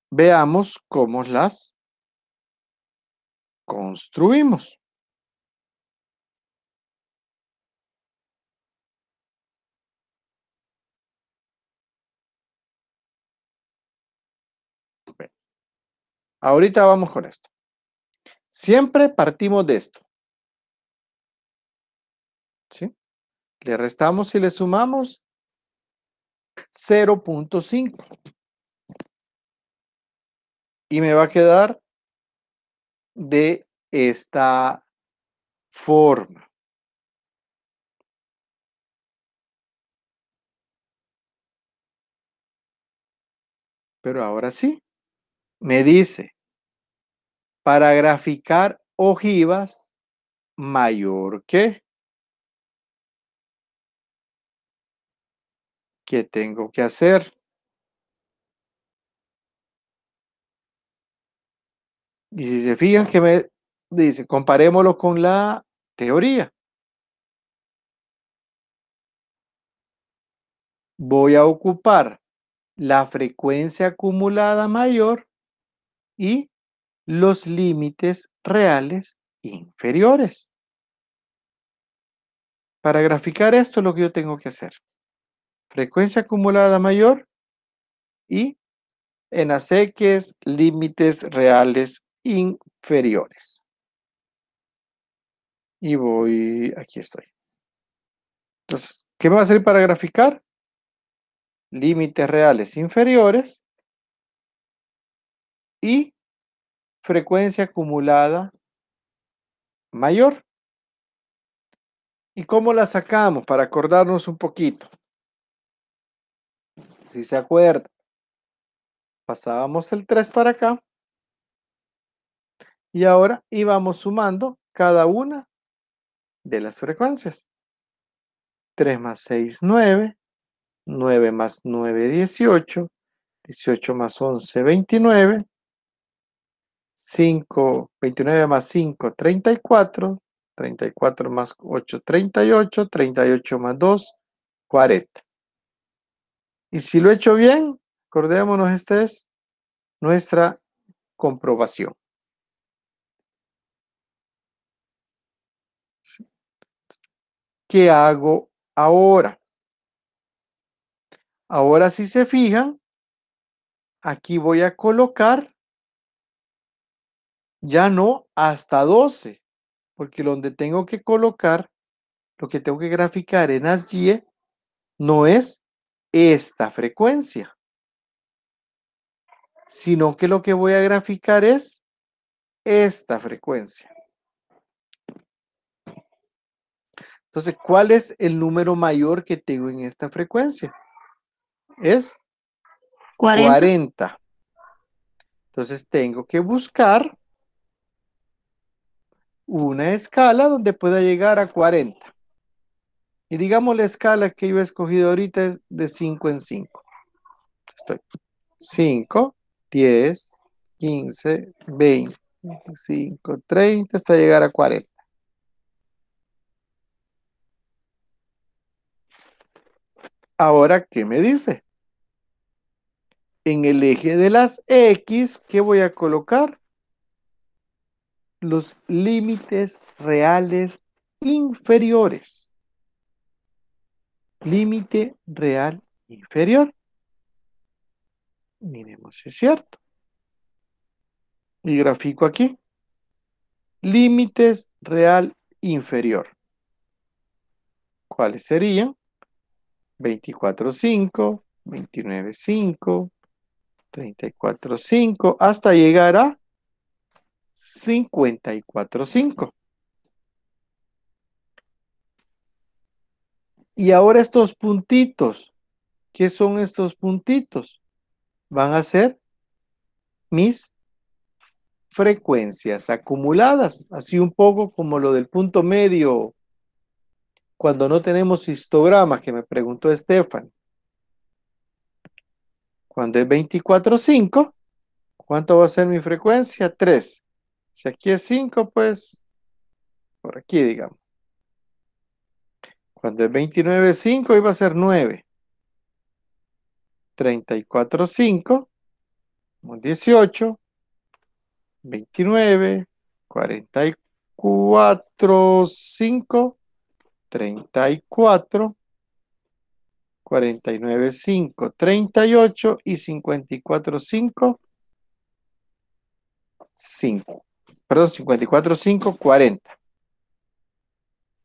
Veamos cómo las construimos. Ahorita vamos con esto. Siempre partimos de esto. ¿Sí? Le restamos y le sumamos 0.5. Y me va a quedar de esta forma. Pero ahora sí, me dice, para graficar ojivas mayor que, ¿qué tengo que hacer? Y si se fijan que me dice, comparémoslo con la teoría. Voy a ocupar la frecuencia acumulada mayor y los límites reales inferiores. Para graficar esto es lo que yo tengo que hacer. Frecuencia acumulada mayor y en aceques límites reales inferiores. Y voy, aquí estoy. Entonces, ¿qué me va a servir para graficar? Límites reales inferiores y frecuencia acumulada mayor. ¿Y cómo la sacamos? Para acordarnos un poquito. Si se acuerdan, pasábamos el 3 para acá y ahora íbamos sumando cada una de las frecuencias. 3 más 6, 9. 9 más 9, 18. 18 más 11, 29. 29 más 5, 34. 34 más 8, 38. 38 más 2, 40. Y si lo he hecho bien, acordémonos, esta es nuestra comprobación. ¿Qué hago ahora? Ahora, si se fijan, aquí voy a colocar ya no hasta 12, porque donde tengo que colocar, lo que tengo que graficar en ASYE no es esta frecuencia, sino que lo que voy a graficar es esta frecuencia. Entonces, ¿cuál es el número mayor que tengo en esta frecuencia? Es 40. Entonces, tengo que buscar una escala donde pueda llegar a 40. Y digamos la escala que yo he escogido ahorita es de 5 en 5. Estoy 5, 10, 15, 20, 25, 30, hasta llegar a 40. Ahora, ¿qué me dice? En el eje de las X, ¿qué voy a colocar? Los límites reales inferiores. Límite real inferior. Miremos si es cierto. Y grafico aquí. Límites real inferior. ¿Cuáles serían? 24,5, 29,5, 34,5, hasta llegar a 54.5. Y ahora estos puntitos, ¿qué son estos puntitos? Van a ser mis frecuencias acumuladas, así un poco como lo del punto medio cuando no tenemos histograma, que me preguntó Estefan. Cuando es 24.5, ¿cuánto va a ser mi frecuencia? 3. Si aquí es 5, pues por aquí, digamos. Cuando es 29.5, iba a ser 9. 34.5, 18, 29, 44.5, 34, 49.5, 38 y 54.5, 5. Perdón, 54.5, 40.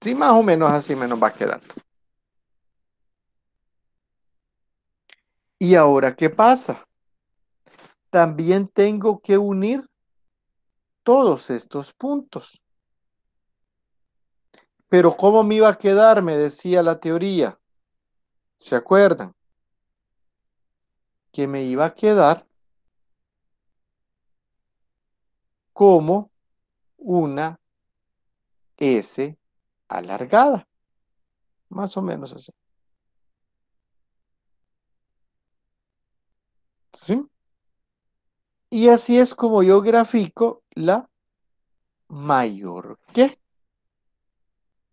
Sí, más o menos así me nos va quedando. ¿Y ahora qué pasa? También tengo que unir todos estos puntos. Pero ¿cómo me iba a quedar? Me decía la teoría. ¿Se acuerdan? Que me iba a quedar como una S alargada. Más o menos así. ¿Sí? Y así es como yo grafico la mayor que.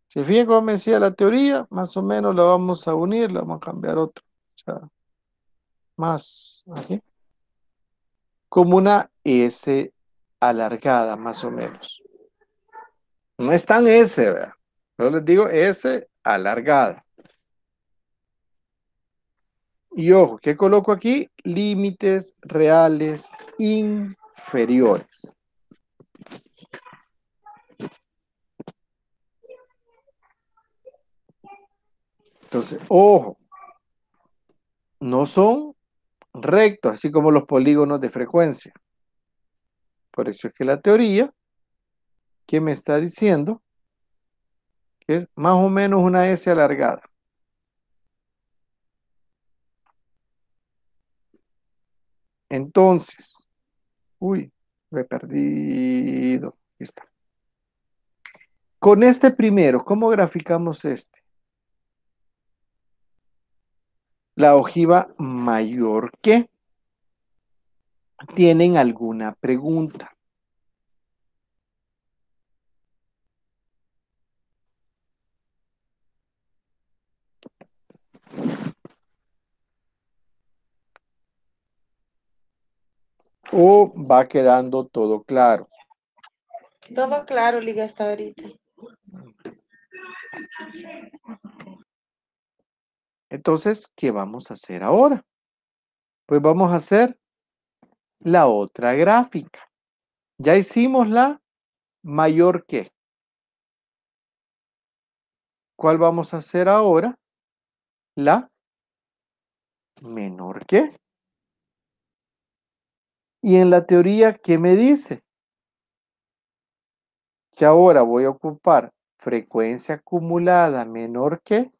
Si fijan como me decía la teoría, más o menos la vamos a unir, la vamos a cambiar otro. O sea, más aquí. Como una S alargada, más o menos. No es tan S, ¿verdad? Pero les digo S alargada. Y ojo, ¿qué coloco aquí? Límites reales inferiores. Entonces, ojo, no son rectos, así como los polígonos de frecuencia. Por eso es que la teoría que me está diciendo que es más o menos una S alargada. Entonces, uy, lo he perdido. Aquí está. Con este primero, ¿cómo graficamos este? La ojiva mayor que. ¿Tienen alguna pregunta? ¿O va quedando todo claro? Todo claro, Liga, hasta ahorita. Entonces, ¿qué vamos a hacer ahora? Pues vamos a hacer la otra gráfica. Ya hicimos la mayor que. ¿Cuál vamos a hacer ahora? La menor que. Y en la teoría, ¿qué me dice? Que ahora voy a ocupar frecuencia acumulada menor que,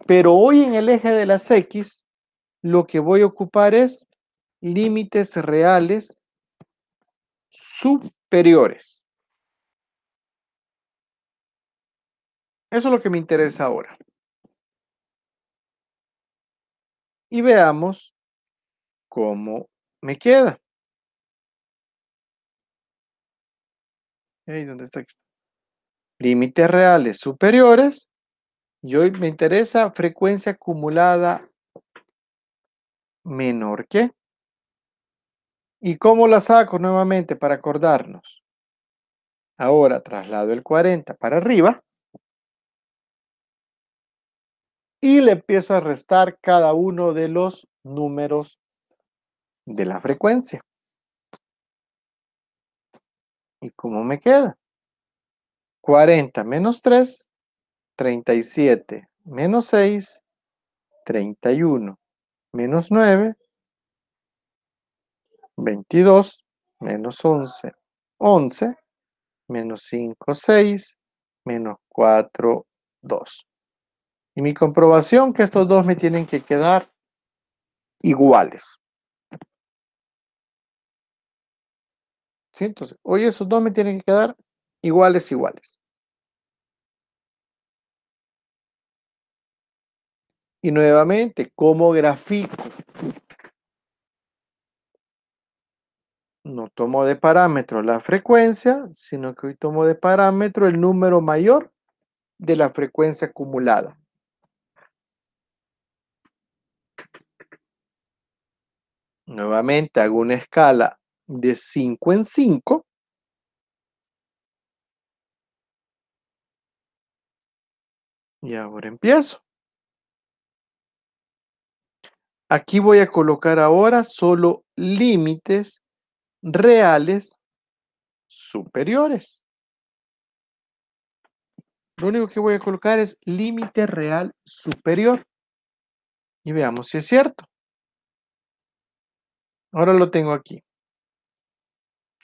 pero hoy en el eje de las X, lo que voy a ocupar es límites reales superiores. Eso es lo que me interesa ahora. Y veamos cómo me queda. ¿Dónde está? Límites reales superiores. Y hoy me interesa frecuencia acumulada menor que. ¿Y cómo la saco nuevamente para acordarnos? Ahora traslado el 40 para arriba. Y le empiezo a restar cada uno de los números de la frecuencia. ¿Y cómo me queda? 40 menos 3, 37 menos 6, 31 menos 9, 22 menos 11 11, menos 5, 6, menos 4, 2. Y mi comprobación que estos dos me tienen que quedar iguales. ¿Sí? Entonces, hoy esos dos me tienen que quedar iguales, iguales. Y nuevamente, ¿cómo grafico? No tomo de parámetro la frecuencia, sino que hoy tomo de parámetro el número mayor de la frecuencia acumulada. Nuevamente hago una escala de 5 en 5. Y ahora empiezo. Aquí voy a colocar ahora solo límites reales superiores. Lo único que voy a colocar es límite real superior. Y veamos si es cierto. Ahora lo tengo aquí.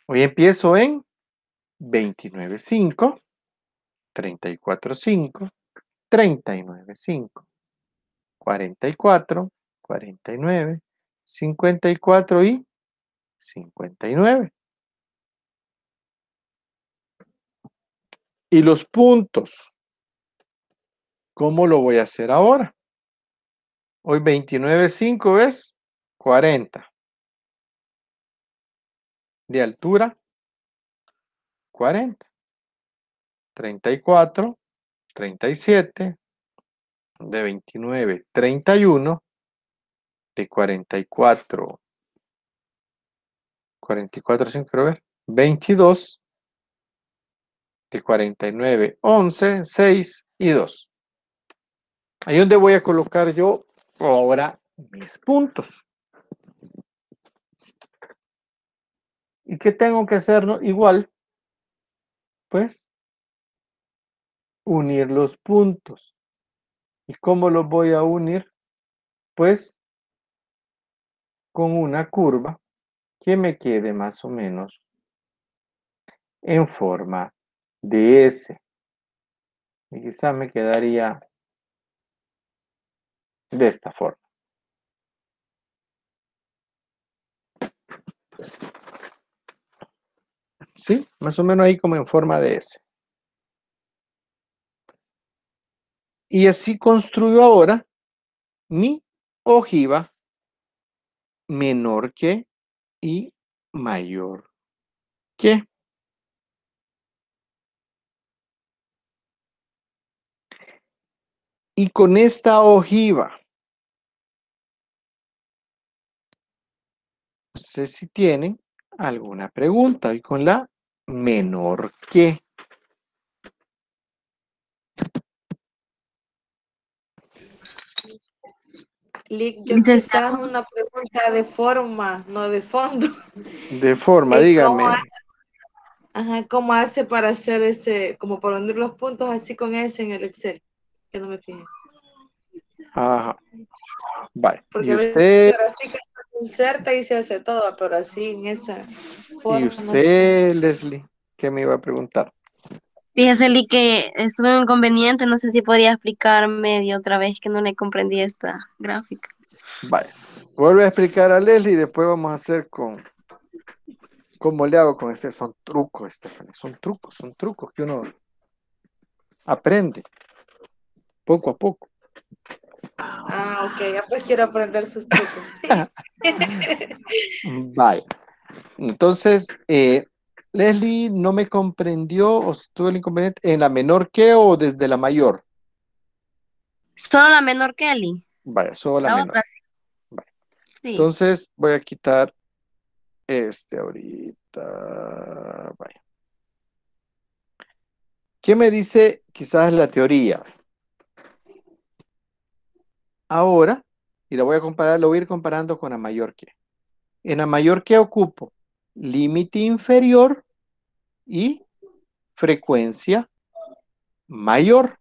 Hoy empiezo en 29,5, 34,5, 39,5, 44, 49, 54 y 59. Y los puntos, ¿cómo lo voy a hacer ahora? Hoy 29,5 es 40. De altura, 40. 34, 37. De 29, 31. De 44, 5 quiero ver, 22. De 49, 11, 6 y 2. Ahí donde voy a colocar yo ahora mis puntos. ¿Y qué tengo que hacer? ¿No? Igual, pues, unir los puntos. ¿Y cómo los voy a unir? Pues, con una curva que me quede más o menos en forma de S. Y quizá me quedaría de esta forma. ¿Sí? Más o menos ahí como en forma de S. Y así construyo ahora mi ojiva menor que y mayor que. Y con esta ojiva, no sé si tienen alguna pregunta. Y con la menor que. Lick, yo Licenciado, quizás una pregunta de forma, no de fondo. De forma, ¿Cómo dígame. hace, ajá, cómo hace para hacer ese, como para unir los puntos así con ese en el Excel? Que no me fijé. Ajá. Vale. Porque Y a veces usted, grafica, se inserta y se hace todo, pero así en esa y forma no sé. usted, Leslie, ¿qué me iba a preguntar? fíjese, Lee, que estuve en un inconveniente, no sé si podría explicarme de otra vez que no le comprendí esta gráfica. Vale. Vuelve a explicar a Leslie y después vamos a hacer con cómo le hago con este. Son trucos, Stephanie. Son trucos que uno aprende poco a poco. Ah, ok, ya pues quiero aprender sus trucos. Vale. Entonces, Leslie no me comprendió o si tuvo el inconveniente en la menor que o desde la mayor. Solo la menor que Lee. Vaya, solo la La menor. otra sí. Vale. Sí. Entonces, voy a quitar este ahorita. Vaya. ¿Qué me dice quizás la teoría? Ahora, y la voy a comparar, lo voy a ir comparando con la mayor que. En la mayor que ocupo límite inferior y frecuencia mayor.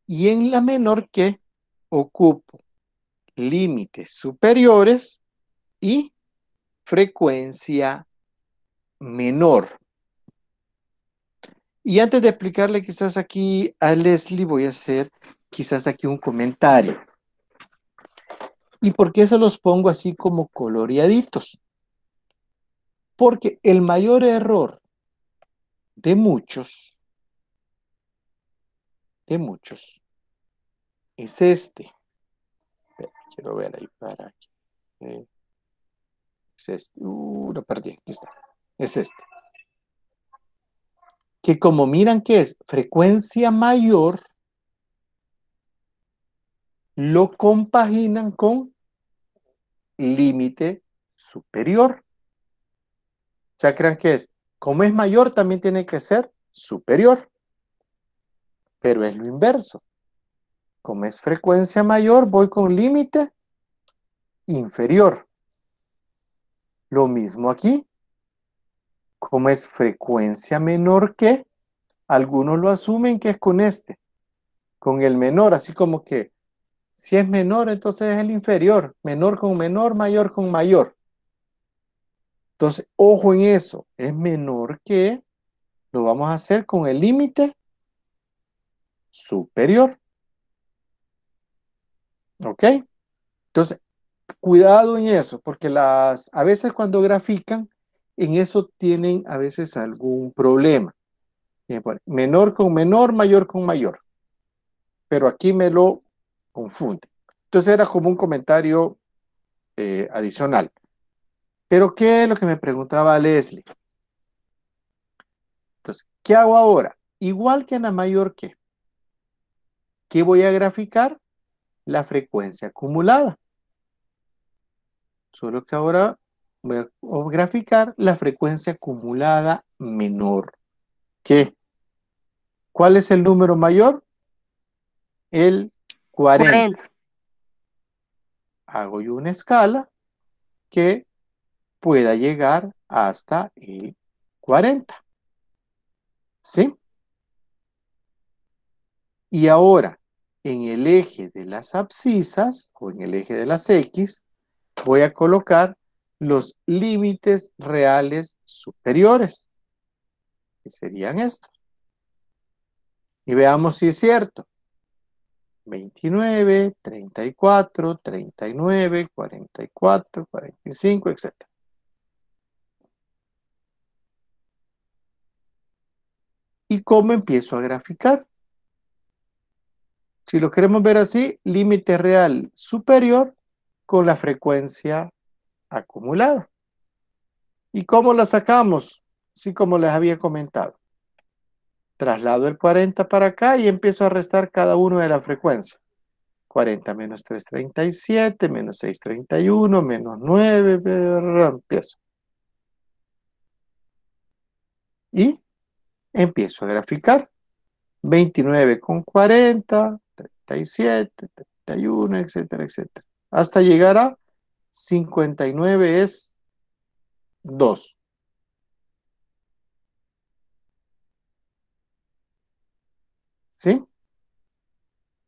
Y en la menor que ocupo límites superiores y frecuencia menor. Y antes de explicarle quizás aquí a Leslie, voy a hacer quizás aquí un comentario. ¿Y por qué se los pongo así como coloreaditos? Porque el mayor error de muchos, es este. Quiero ver ahí para aquí. Es este. Lo perdí. Aquí está. Es este. Que como miran que es frecuencia mayor, lo compaginan con límite superior. O sea, crean que es, como es mayor, también tiene que ser superior. Pero es lo inverso. Como es frecuencia mayor, voy con límite inferior. Lo mismo aquí. Como es frecuencia menor que, algunos lo asumen que es con este, con el menor, así como que si es menor, entonces es el inferior. Menor con menor, mayor con mayor. Entonces, ojo en eso. Es menor que, lo vamos a hacer con el límite superior. ¿Ok? Entonces, cuidado en eso, porque a veces cuando grafican, en eso tienen a veces algún problema. Menor con menor, mayor con mayor. Pero aquí me lo confunde. Entonces era como un comentario adicional. Pero ¿qué es lo que me preguntaba Leslie? Entonces, ¿qué hago ahora? Igual que en la mayor que. ¿Qué voy a graficar? La frecuencia acumulada. Solo que ahora voy a graficar la frecuencia acumulada menor. ¿Qué? ¿Cuál es el número mayor? El 40. 40. Hago yo una escala que pueda llegar hasta el 40. ¿Sí? Y ahora, en el eje de las abscisas, o en el eje de las X, voy a colocar los límites reales superiores, que serían estos. Y veamos si es cierto. 29, 34, 39, 44, 45, etc. ¿Y cómo empiezo a graficar? Si lo queremos ver así, límite real superior con la frecuencia acumulada. ¿Y cómo la sacamos? Así como les había comentado. Traslado el 40 para acá y empiezo a restar cada uno de la frecuencia. 40 menos 3, 37, menos 6, 31, menos 9, empiezo. Y empiezo a graficar. 29 con 40, 37, 31, etcétera, etcétera. Hasta llegar a 59 es 2. ¿Sí?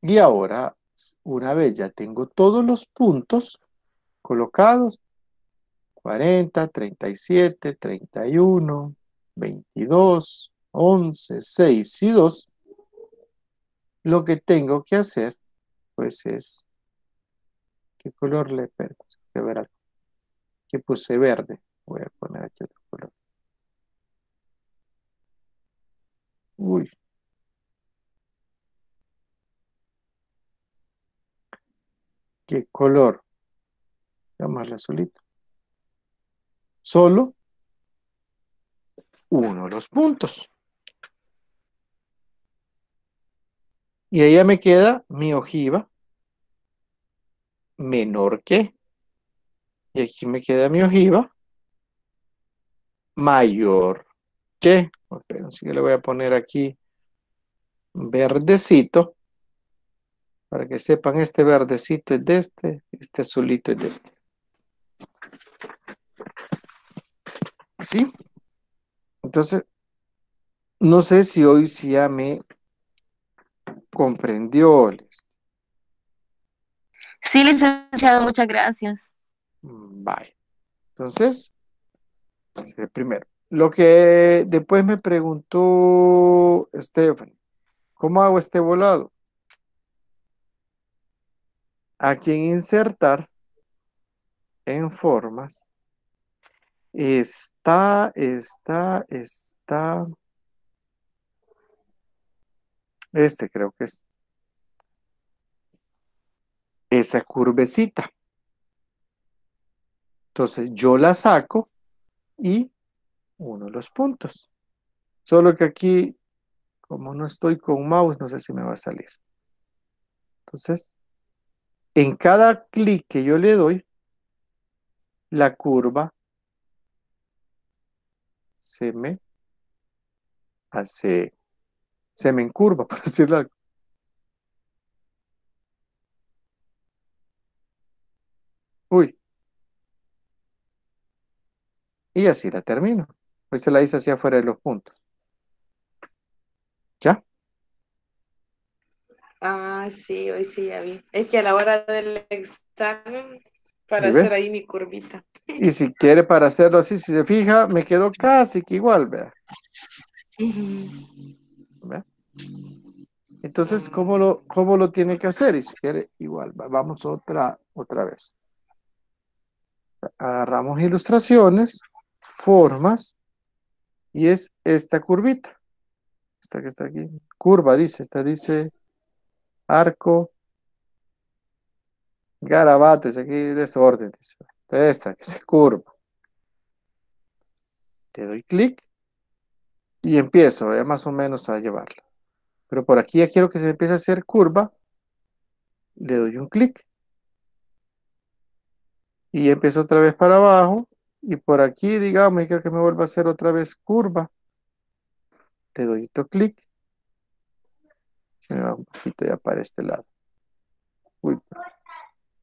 Y ahora, una vez ya tengo todos los puntos colocados, 40, 37, 31, 22, 11, 6 y 2, lo que tengo que hacer, pues es, ¿qué color le puse? Que puse verde. Voy a poner aquí otro color. Uy. ¿Qué color? Vamos al azulito. Solo uno de los puntos. Y ahí ya me queda mi ojiva menor que. Y aquí me queda mi ojiva mayor que. Pero sí que le voy a poner aquí verdecito. Para que sepan, este verdecito es de este azulito es de este. ¿Sí? Entonces, no sé si hoy sí ya me comprendió. Sí, licenciado, muchas gracias. Vale. Entonces, ese es el primero. Lo que después me preguntó Stephanie, ¿cómo hago este volado? Aquí en insertar en formas está creo que es esa curvecita. Entonces yo la saco y uno de los puntos. Solo que aquí, como no estoy con mouse, no sé si me va a salir. Entonces, en cada clic que yo le doy, la curva se me hace, se me encurva, por decirlo algo. Uy, y así la termino. Hoy se la hice hacia afuera de los puntos. ¿Ya? Ah, sí, hoy sí ya vi. Es que a la hora del examen, para ¿Y ve? hacer ahí mi curvita. Y si quiere para hacerlo así, si se fija, me quedó casi que igual, vea. Ujú. ¿Ve? Entonces, cómo lo tiene que hacer? Y si quiere, igual, vamos otra vez. Agarramos ilustraciones, formas, y es esta curvita. Esta que está aquí. Curva, dice. Esta dice arco, garabato. Dice aquí desorden. Dice. Esta que se curva. Le doy clic y empiezo ya más o menos a llevarla. Pero por aquí ya quiero que se me empiece a hacer curva. Le doy un clic y empiezo otra vez para abajo. Y por aquí, digamos, y quiero que me vuelva a hacer otra vez curva. Le doy otro clic. Se me va un poquito ya para este lado. Uy.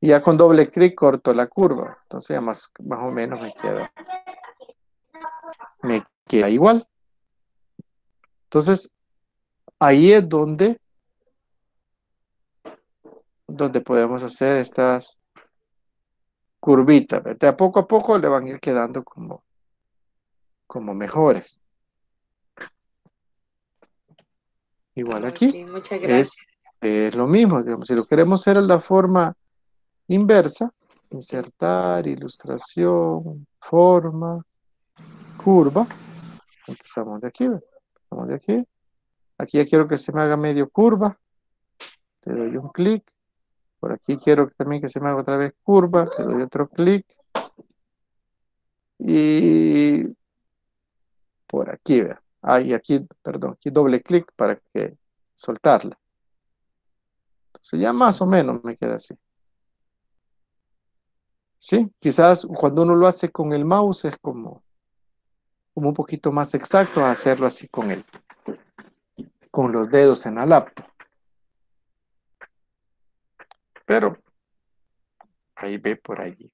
Y ya con doble clic corto la curva. Entonces ya más o menos me queda igual. Entonces ahí es donde podemos hacer estas curvitas. ¿Verdad? Poco a poco le van a ir quedando como mejores. Igual aquí Ok, muchas es, gracias. es lo mismo. Digamos, si lo queremos hacer en la forma inversa, insertar, ilustración, forma, curva. Empezamos de aquí. Empezamos de aquí. Aquí ya quiero que se me haga medio curva. Le doy un clic. Por aquí quiero también que se me haga otra vez curva. Le doy otro clic. Y por aquí, vea. Ah, y aquí, perdón, aquí doble clic para que soltarla. Entonces ya más o menos me queda así. Sí, quizás cuando uno lo hace con el mouse es como un poquito más exacto hacerlo así con los dedos en la laptop. Pero ahí ve por allí.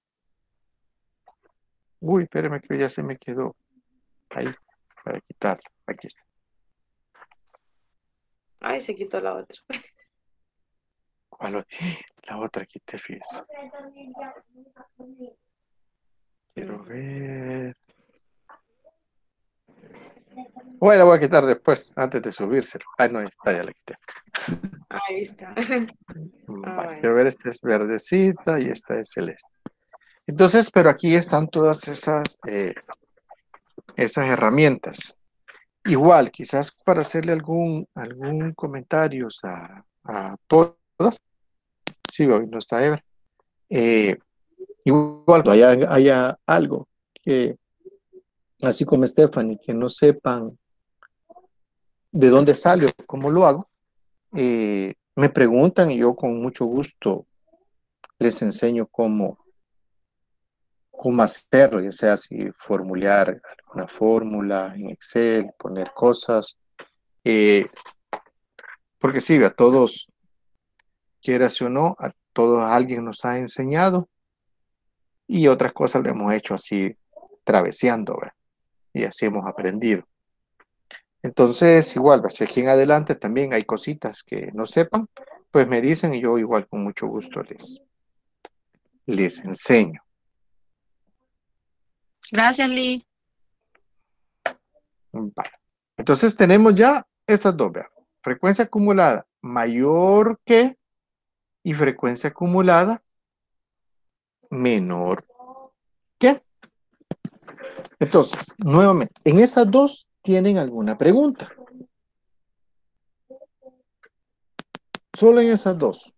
Uy, espérame que ya se me quedó ahí para quitarlo. Aquí está. Ay, se quitó la otra. ¿Cuál? La otra aquí te fijas. Quiero ver. Bueno, la voy a quitar después, antes de subírselo. Ah, no, está, ya la quité. Ahí está. Ah, Vale, vale. quiero ver, esta es verdecita y esta es celeste. Entonces, pero aquí están todas esas herramientas. Igual, quizás para hacerle algún comentario a todas. Sí, hoy no está Ever. Igual, haya algo que, así como Stephanie, que no sepan de dónde sale o cómo lo hago, me preguntan y yo con mucho gusto les enseño cómo hacerlo, ya sea si formular alguna fórmula en Excel, poner cosas, eh, porque sí, a todos, quieras o no, a todos alguien nos ha enseñado y otras cosas lo hemos hecho así traveseando, ¿verdad? Y así hemos aprendido. Entonces, igual, si aquí en adelante también hay cositas que no sepan, pues me dicen y yo igual con mucho gusto les enseño. Gracias, Lee. Vale. Entonces tenemos ya estas dos, vean. Frecuencia acumulada mayor que y frecuencia acumulada menor que. Entonces, nuevamente, en estas dos tienen alguna pregunta. Solo en esas dos.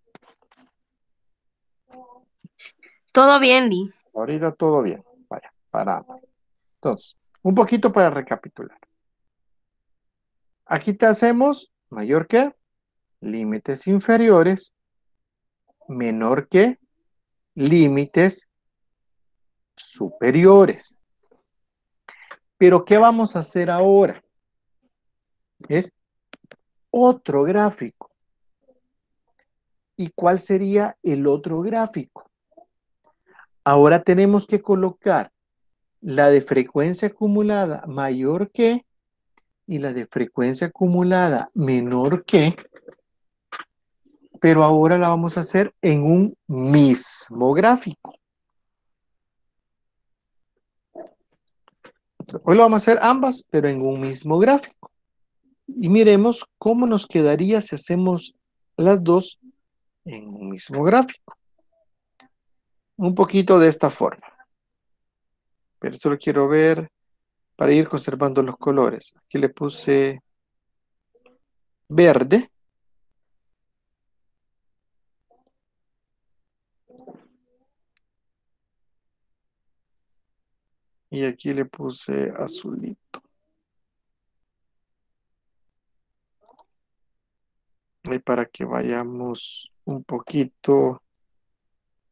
Todo bien, Lee. Ahorita todo bien. Vaya, paramos. Entonces, un poquito para recapitular. Aquí te hacemos mayor que, límites inferiores, menor que, límites superiores. Pero ¿qué vamos a hacer ahora? Es otro gráfico. ¿Y cuál sería el otro gráfico? Ahora tenemos que colocar la de frecuencia acumulada mayor que y la de frecuencia acumulada menor que, pero ahora la vamos a hacer en un mismo gráfico. Hoy lo vamos a hacer ambas, pero en un mismo gráfico. Y miremos cómo nos quedaría si hacemos las dos en un mismo gráfico. Un poquito de esta forma. Pero solo quiero ver para ir conservando los colores. Aquí le puse verde. Y aquí le puse azulito. Y para que vayamos un poquito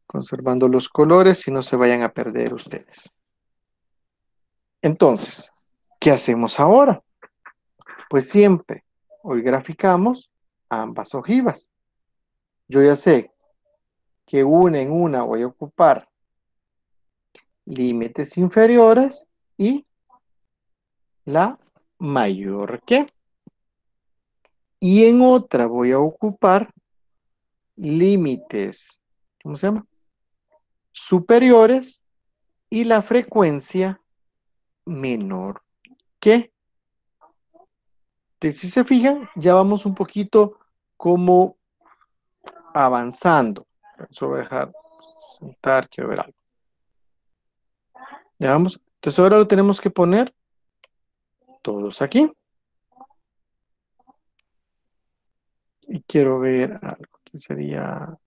conservando los colores y no se vayan a perder ustedes. Entonces, ¿qué hacemos ahora? Pues siempre, hoy graficamos ambas ojivas. Yo ya sé que en una voy a ocupar límites inferiores y la mayor que. Y en otra voy a ocupar límites, ¿cómo se llama? Superiores y la frecuencia menor que. Si se fijan, ya vamos un poquito como avanzando. Eso voy a dejar sentar, quiero ver algo. Ya vamos. Entonces ahora lo tenemos que poner todos aquí. Y quiero ver algo que sería...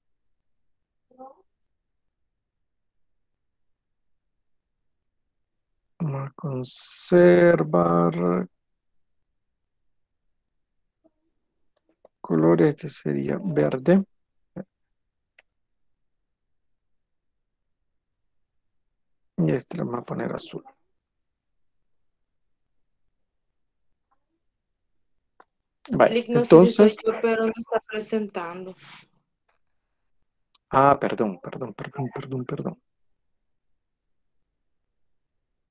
Vamos a conservar colores. Este sería verde. Y este lo vamos a poner azul. Vale, Lick, no sé si soy entonces... yo, pero no está presentando. Ah, perdón.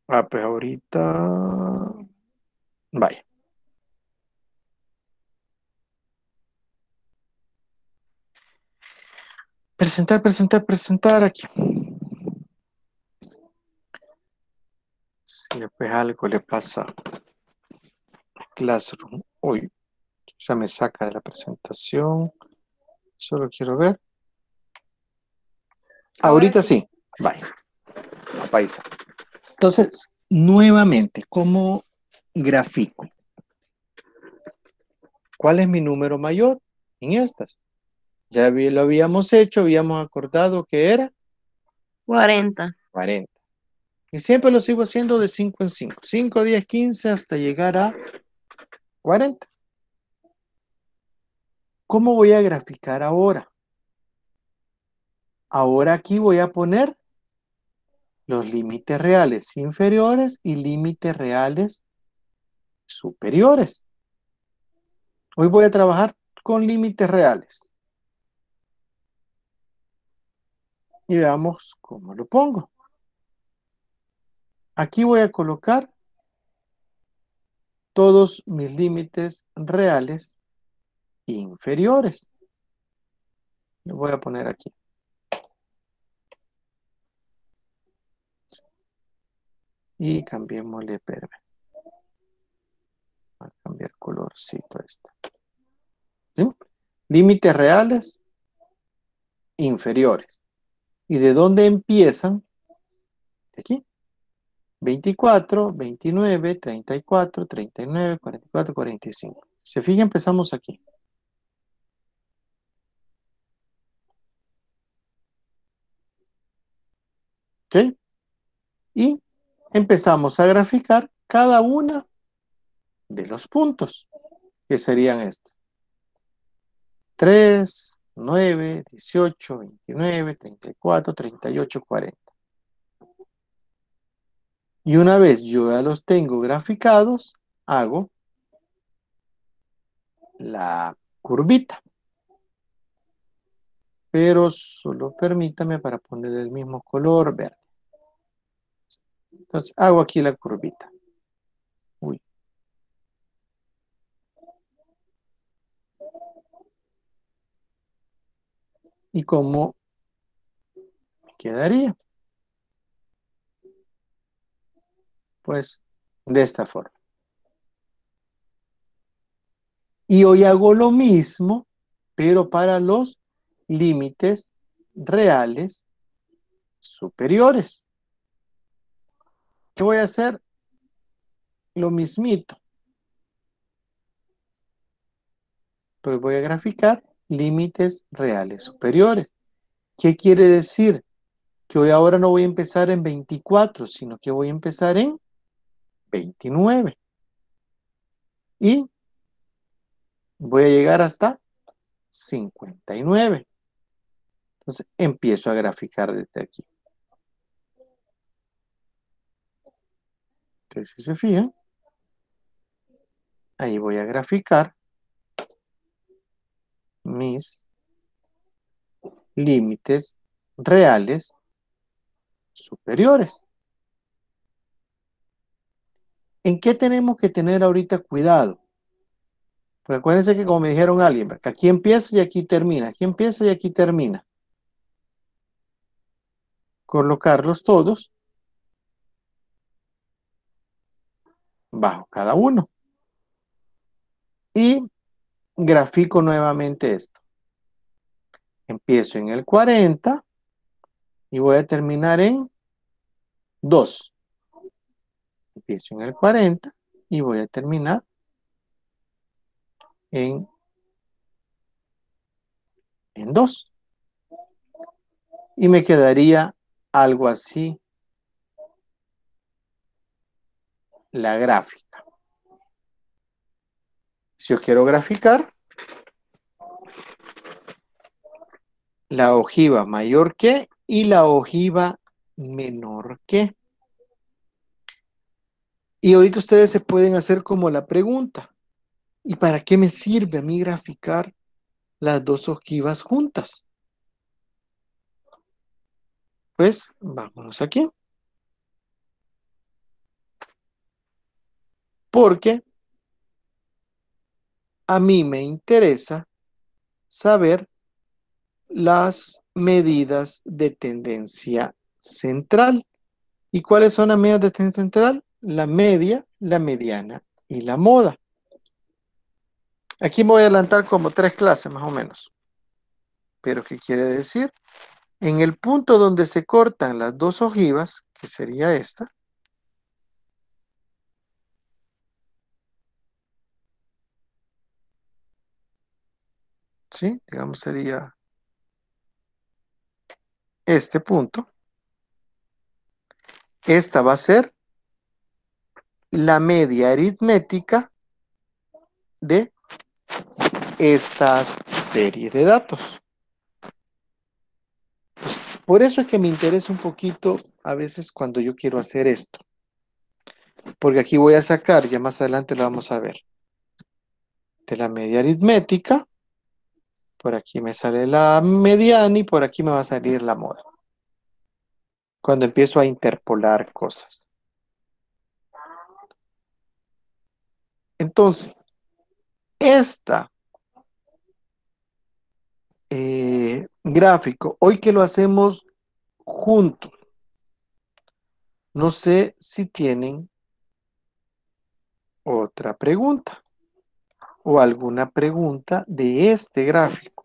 Ah, pues ahorita... Vaya. Presentar aquí. Si pues algo le pasa a Classroom hoy, quizá me saca de la presentación. Solo quiero ver. Ahora Ahorita sí. sí. Vaya. Ahí está. Entonces, nuevamente, ¿cómo grafico? ¿Cuál es mi número mayor en estas? Ya lo habíamos hecho, habíamos acordado que era 40. 40. Y siempre lo sigo haciendo de 5 en 5. 5, 10, 15 hasta llegar a 40. ¿Cómo voy a graficar ahora? Ahora aquí voy a poner los límites reales inferiores y límites reales superiores. Hoy voy a trabajar con límites reales. Y veamos cómo lo pongo. Aquí voy a colocar todos mis límites reales inferiores. Lo voy a poner aquí. Y cambiémosle, espérame. cambiar colorcito a esta. ¿Sí? Límites reales inferiores. ¿Y de dónde empiezan? De aquí. 24, 29, 34, 39, 44, 45. Si se fijan, empezamos aquí. ¿Ok? Y empezamos a graficar cada una de los puntos, que serían estos. 3, 9, 18, 29, 34, 38, 40. Y una vez yo ya los tengo graficados, hago la curvita. Pero solo permítame para poner el mismo color verde. Entonces hago aquí la curvita. Uy. ¿Y cómo me quedaría? Pues de esta forma. Y hoy hago lo mismo, pero para los límites reales superiores. ¿Qué voy a hacer? Lo mismito. Pues voy a graficar límites reales superiores. ¿Qué quiere decir? Que hoy ahora no voy a empezar en 24, sino que voy a empezar en 29. Y voy a llegar hasta 59. Entonces empiezo a graficar desde aquí. Entonces, si se fijan, ahí voy a graficar mis límites reales superiores. ¿En qué tenemos que tener ahorita cuidado? Pues acuérdense que como me dijeron alguien, que aquí empieza y aquí termina, aquí empieza y aquí termina. Colocarlos todos bajo cada uno. Y grafico nuevamente esto. Empiezo en el 40 y voy a terminar en 2. Empiezo en el 40 y voy a terminar en 2. Y me quedaría algo así la gráfica. Si yo quiero graficar la ojiva mayor que y la ojiva menor que. Y ahorita ustedes se pueden hacer como la pregunta, ¿y para qué me sirve a mí graficar las dos ojivas juntas? Pues vámonos aquí. Porque a mí me interesa saber las medidas de tendencia central. ¿Y cuáles son las medidas de tendencia central? La media, la mediana y la moda. Aquí me voy a adelantar como 3 clases más o menos. ¿Pero qué quiere decir? En el punto donde se cortan las dos ojivas, que sería esta, ¿sí? Digamos sería este punto. Esta va a ser la media aritmética de estas series de datos. Pues, por eso es que me interesa un poquito a veces cuando yo quiero hacer esto. Porque aquí voy a sacar, ya más adelante lo vamos a ver, de la media aritmética. Por aquí me sale la mediana y por aquí me va a salir la moda. Cuando empiezo a interpolar cosas. Entonces, esta gráfico, hoy que lo hacemos juntos, no sé si tienen otra pregunta. o alguna pregunta de este gráfico.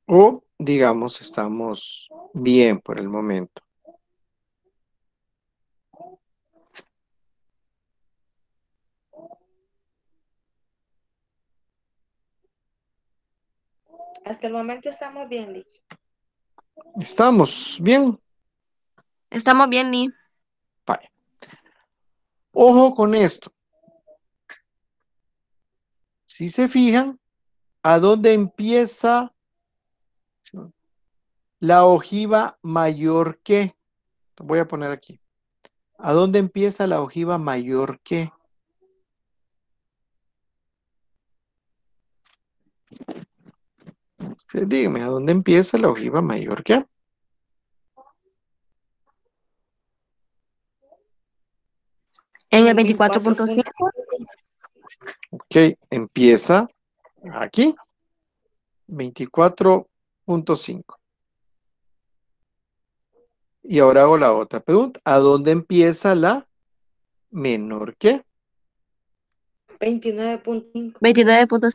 O, digamos, estamos bien por el momento. Hasta el momento estamos bien, Lee. ¿Estamos bien? Estamos bien, Lee. Vale. Ojo con esto. Si se fijan, ¿a dónde empieza la ojiva mayor que? Voy a poner aquí. ¿A dónde empieza la ojiva mayor que? Ustedes díganme, ¿a dónde empieza la ojiva mayor que? En el 24.5. Ok, empieza aquí, 24.5. Y ahora hago la otra pregunta. ¿A dónde empieza la menor que? 29.5. 29.5.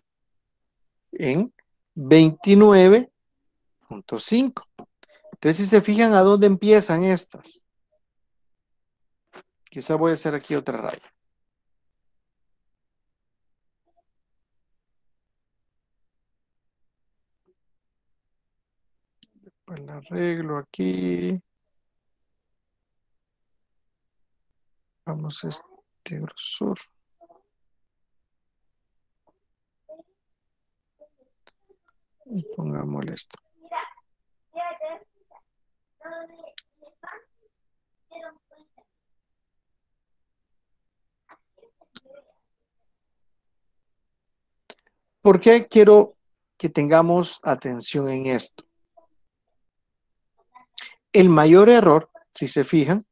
En 29.5. Entonces, si se fijan a dónde empiezan estas. Quizá voy a hacer aquí otra raya. Pues la arreglo aquí. Vamos a este grosor. Y pongámosle esto. ¿Por qué quiero que tengamos atención en esto? El mayor error, si se fijan,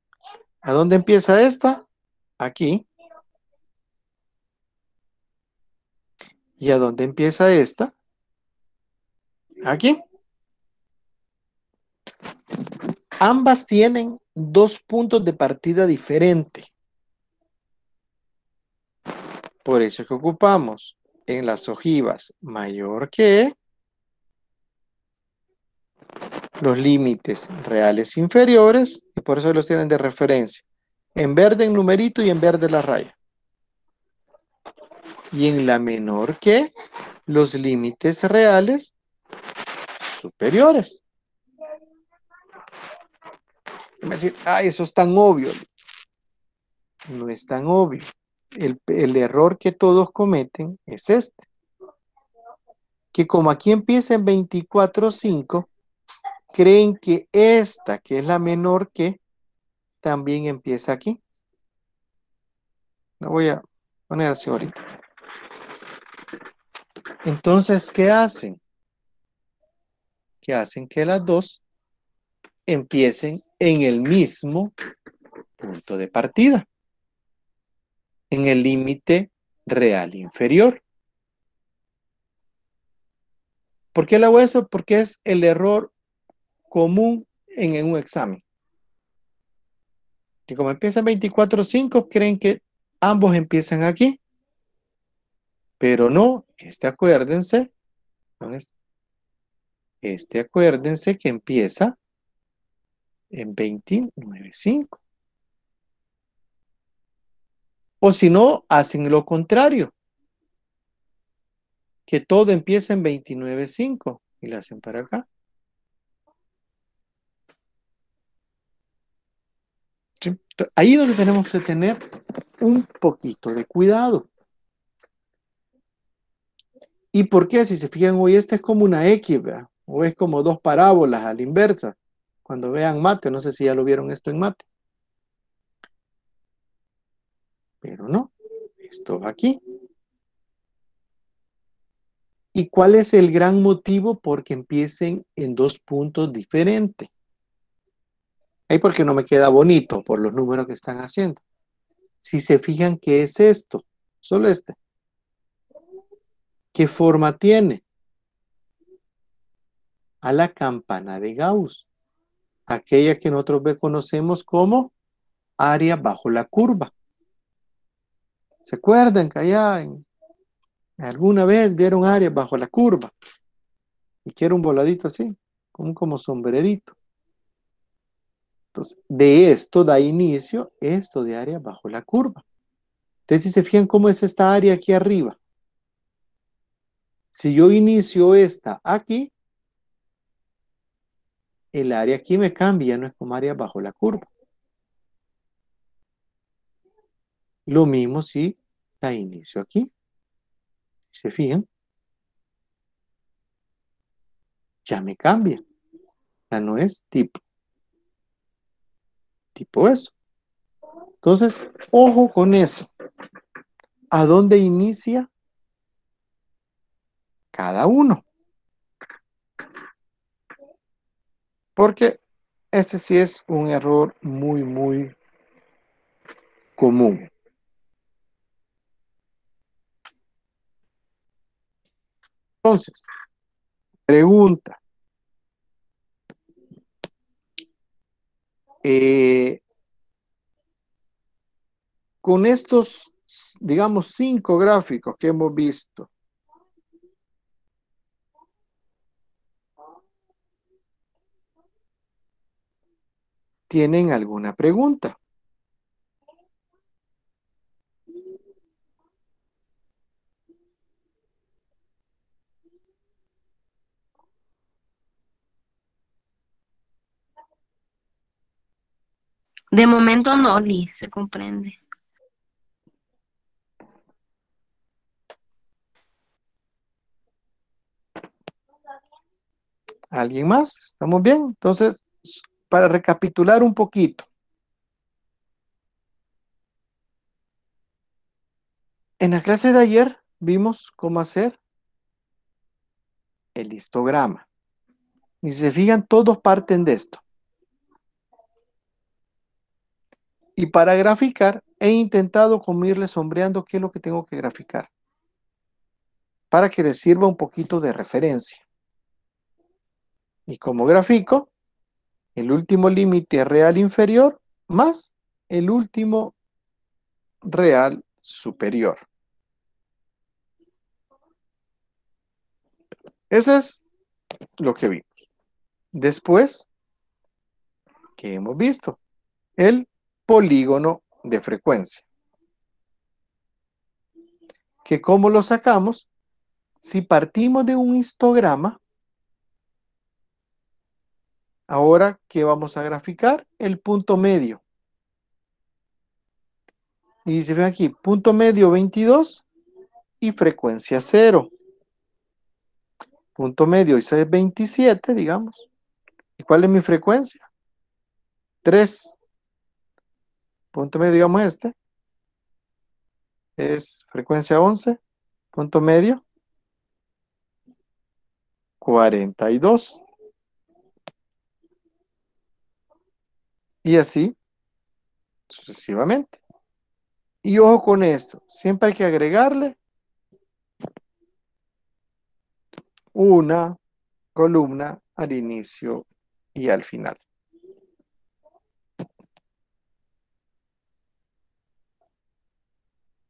¿a dónde empieza esta? Aquí. ¿Y a dónde empieza esta? Aquí. Ambas tienen dos puntos de partida diferentes. Por eso es que ocupamos en las ojivas mayor que los límites reales inferiores, y por eso los tienen de referencia. En verde en numerito y en verde la raya. Y en la menor que los límites reales superiores. Y me decir, eso es tan obvio. No es tan obvio. El error que todos cometen es este. Que como aquí empieza en 24.5, creen que esta, que es la menor que, también empieza aquí. Lo voy a poner así ahorita. Entonces, ¿qué hacen? Que hacen que las dos empiecen en el mismo punto de partida, en el límite real inferior. ¿Por qué lo hago eso? Porque es el error común en un examen. Que como empieza en 24.5, creen que ambos empiezan aquí. Pero no, acuérdense, acuérdense que empieza en 29.5. O si no, hacen lo contrario. Que todo empieza en 29.5 y lo hacen para acá. ¿Sí? Ahí es donde tenemos que tener un poquito de cuidado. ¿Y por qué? Si se fijan hoy, esta es como una X, ¿verdad? O es como dos parábolas a la inversa. Cuando vean mate, no sé si ya lo vieron esto en mate. Pero no, esto va aquí. ¿Y cuál es el gran motivo? Porque empiecen en dos puntos diferentes. Ahí porque no me queda bonito por los números que están haciendo. Si se fijan, ¿qué es esto? Solo este. ¿Qué forma tiene? A la campana de Gauss. aquella que nosotros conocemos como área bajo la curva. ¿Se acuerdan que allá alguna vez vieron área bajo la curva? Y que era un voladito así, como sombrerito. Entonces, de esto da inicio esto de área bajo la curva. Entonces, si se fijan cómo es esta área aquí arriba. Si yo inicio esta aquí, el área aquí me cambia, no es como área bajo la curva. Lo mismo si la inicio aquí. ¿Se fijan? Ya me cambia. Ya no es tipo eso. Entonces, ojo con eso. ¿A dónde inicia cada uno? Porque este sí es un error muy, muy común. Entonces, pregunta. Con estos, digamos, 5 gráficos que hemos visto, ¿tienen alguna pregunta? De momento no, Liz, se comprende. ¿Alguien más? ¿Estamos bien? Entonces, para recapitular un poquito. En la clase de ayer vimos cómo hacer el histograma. Y si se fijan, todos parten de esto. Y para graficar, he intentado como irle sombreando qué es lo que tengo que graficar. Para que les sirva un poquito de referencia. Y como grafico, el último límite real inferior más el último real superior. Eso es lo que vimos. Después, ¿qué hemos visto? El polígono de frecuencia. Que ¿cómo lo sacamos? Si partimos de un histograma, ahora, ¿qué vamos a graficar? El punto medio. Y se ven aquí, punto medio 22 y frecuencia 0. Punto medio es 27, digamos. ¿Y cuál es mi frecuencia? 3. Punto medio, digamos este. Es frecuencia 11. Punto medio. 42. Y así sucesivamente. Y ojo con esto. Siempre hay que agregarle una columna al inicio y al final.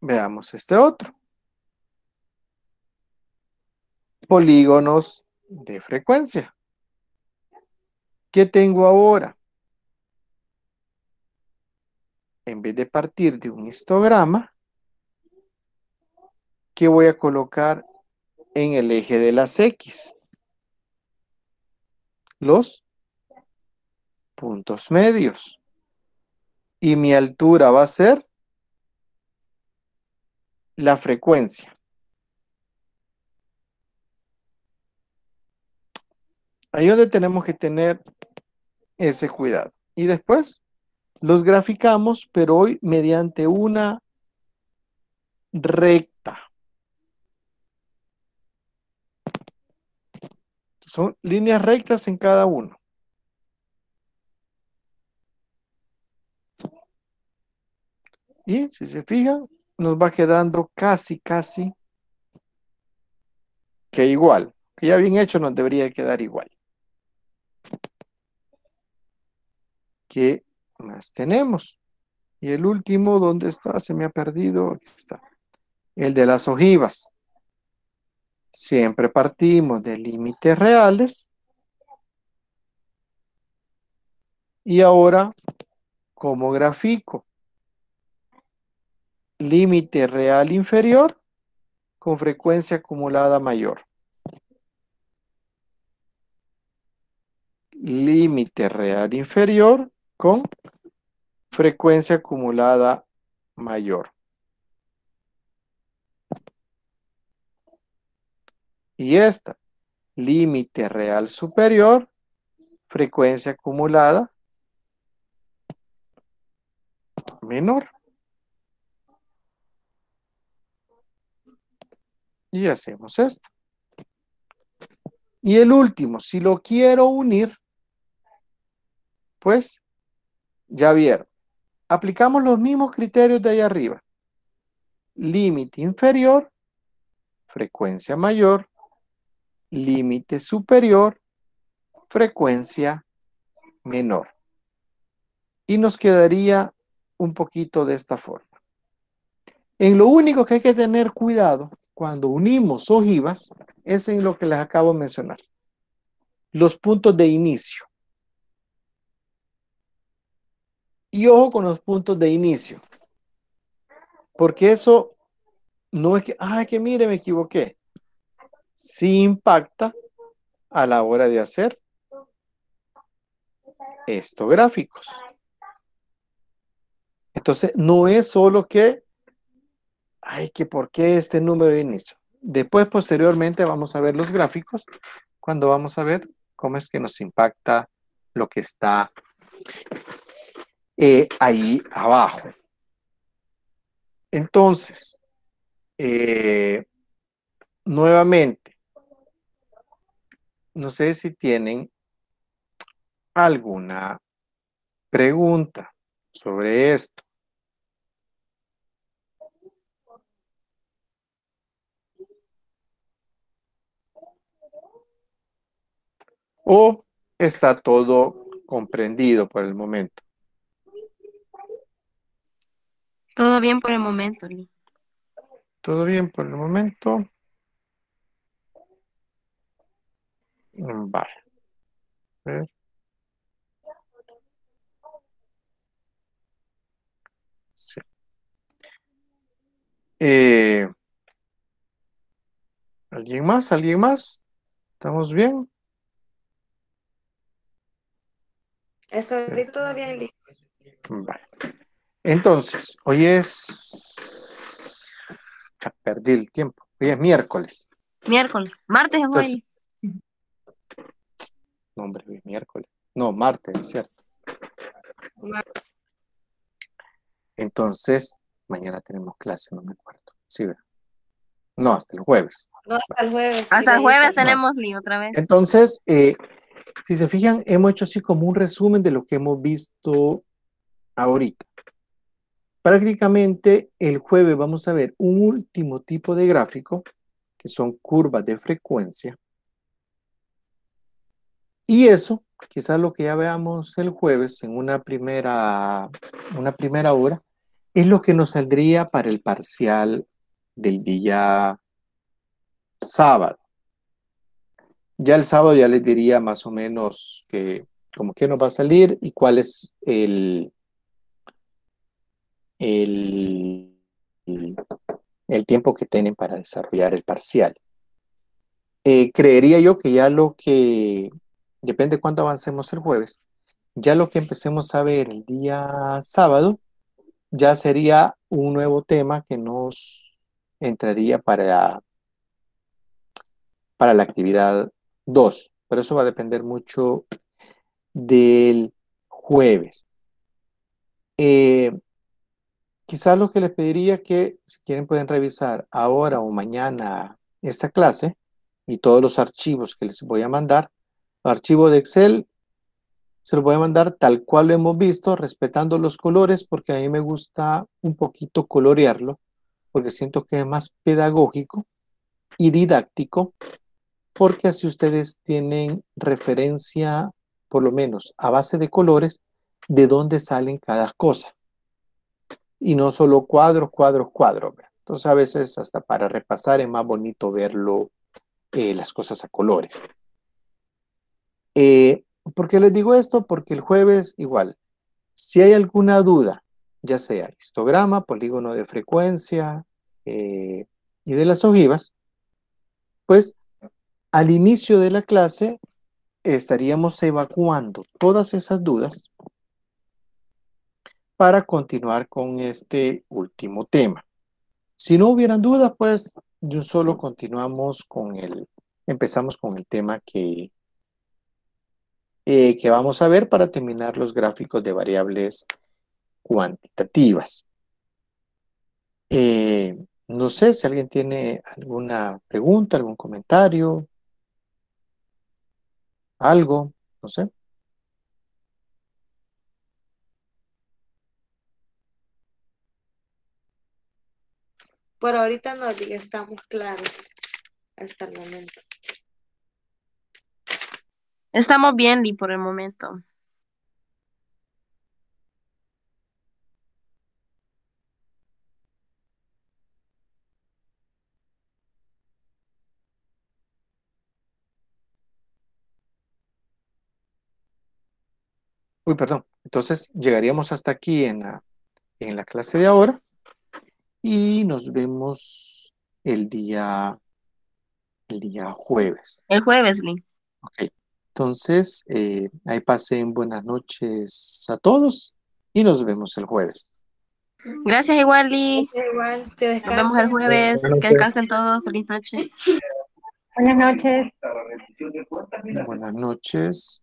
Veamos este otro. Polígonos de frecuencia. ¿Qué tengo ahora? En vez de partir de un histograma, ¿qué voy a colocar en el eje de las X? Los puntos medios. Y mi altura va a ser la frecuencia. Ahí es donde tenemos que tener ese cuidado. Y después los graficamos, pero hoy mediante una recta. Son líneas rectas en cada uno. Y si se fijan, nos va quedando casi que igual. Que ya bien hecho nos debería quedar igual. ¿qué más tenemos? Y el último, ¿dónde está? Se me ha perdido. Aquí está. El de las ojivas. Siempre partimos de límites reales. Y ahora, ¿cómo grafico? Límite real inferior con frecuencia acumulada mayor. Límite real inferior con frecuencia acumulada mayor. Y esta, límite real superior, frecuencia acumulada menor. Y hacemos esto. Y el último, si lo quiero unir, pues ya vieron. Aplicamos los mismos criterios de ahí arriba. Límite inferior, frecuencia mayor. Límite superior, frecuencia menor. Y nos quedaría un poquito de esta forma. En lo único que hay que tener cuidado cuando unimos ojivas es en lo que les acabo de mencionar. Los puntos de inicio. Y ojo con los puntos de inicio. Porque eso no es que, ay, que mire, me equivoqué. Sí impacta a la hora de hacer estos gráficos. Entonces, no es solo que, ay, que por qué este número de inicio. Después, posteriormente, vamos a ver los gráficos cuando vamos a ver cómo es que nos impacta lo que está ahí abajo. Entonces, nuevamente, no sé si tienen alguna pregunta sobre esto. ¿O está todo comprendido por el momento? Todo bien por el momento, Lee. ¿Todo bien por el momento? Vale. A ver. Sí. ¿Alguien más? ¿Alguien más? ¿Estamos bien? Hasta ahorita todo bien, Lee. Vale. Entonces, hoy es... Ya perdí el tiempo. Hoy es miércoles. Miércoles. Martes es Entonces, hoy. no, hombre, hoy es miércoles. No, martes, es cierto. Entonces, mañana tenemos clase, no me acuerdo. Sí, ¿verdad? No, hasta el jueves. No, hasta el jueves. Hasta y de el ahí jueves hasta el- tenemos Lee otra vez. Entonces, si se fijan, hemos hecho así como un resumen de lo que hemos visto ahorita. Prácticamente el jueves vamos a ver un último tipo de gráfico, que son curvas de frecuencia. Y eso, quizás lo que ya veamos el jueves en una primera hora, es lo que nos saldría para el parcial del día sábado. Ya el sábado ya les diría más o menos como que nos va a salir y cuál es el, el tiempo que tienen para desarrollar el parcial. Creería yo que ya lo que, depende de cuánto avancemos el jueves, ya lo que empecemos a ver el día sábado, ya sería un nuevo tema que nos entraría para la actividad 2. Pero eso va a depender mucho del jueves. Quizás lo que les pediría que, si quieren, pueden revisar ahora o mañana esta clase y todos los archivos que les voy a mandar. Archivo de Excel se los voy a mandar tal cual lo hemos visto, respetando los colores, porque a mí me gusta un poquito colorearlo, porque siento que es más pedagógico y didáctico, porque así ustedes tienen referencia, por lo menos a base de colores, de dónde salen cada cosa. Y no solo cuadros, cuadros, cuadros. ¿Verdad? Entonces a veces hasta para repasar es más bonito verlo, las cosas a colores. ¿Por qué les digo esto? Porque el jueves igual, si hay alguna duda, ya sea histograma, polígono de frecuencia y de las ojivas, pues al inicio de la clase estaríamos evacuando todas esas dudas para continuar con este último tema. Si no hubieran dudas, pues de un solo empezamos con el tema que vamos a ver para terminar los gráficos de variables cuantitativas. No sé si alguien tiene alguna pregunta, algún comentario, algo, no sé. Por ahorita no, diga, estamos claros hasta el momento. Estamos bien, Lee, por el momento. Uy, perdón. Entonces llegaríamos hasta aquí en la clase de ahora y nos vemos el día jueves. El jueves, Lee. Ok. Entonces, ahí pasen buenas noches a todos y nos vemos el jueves. Gracias igual, Lee. Igual, que Nos vemos el descansen. jueves. Que descansen todos. Feliz noche. Buenas noches. Buenas noches.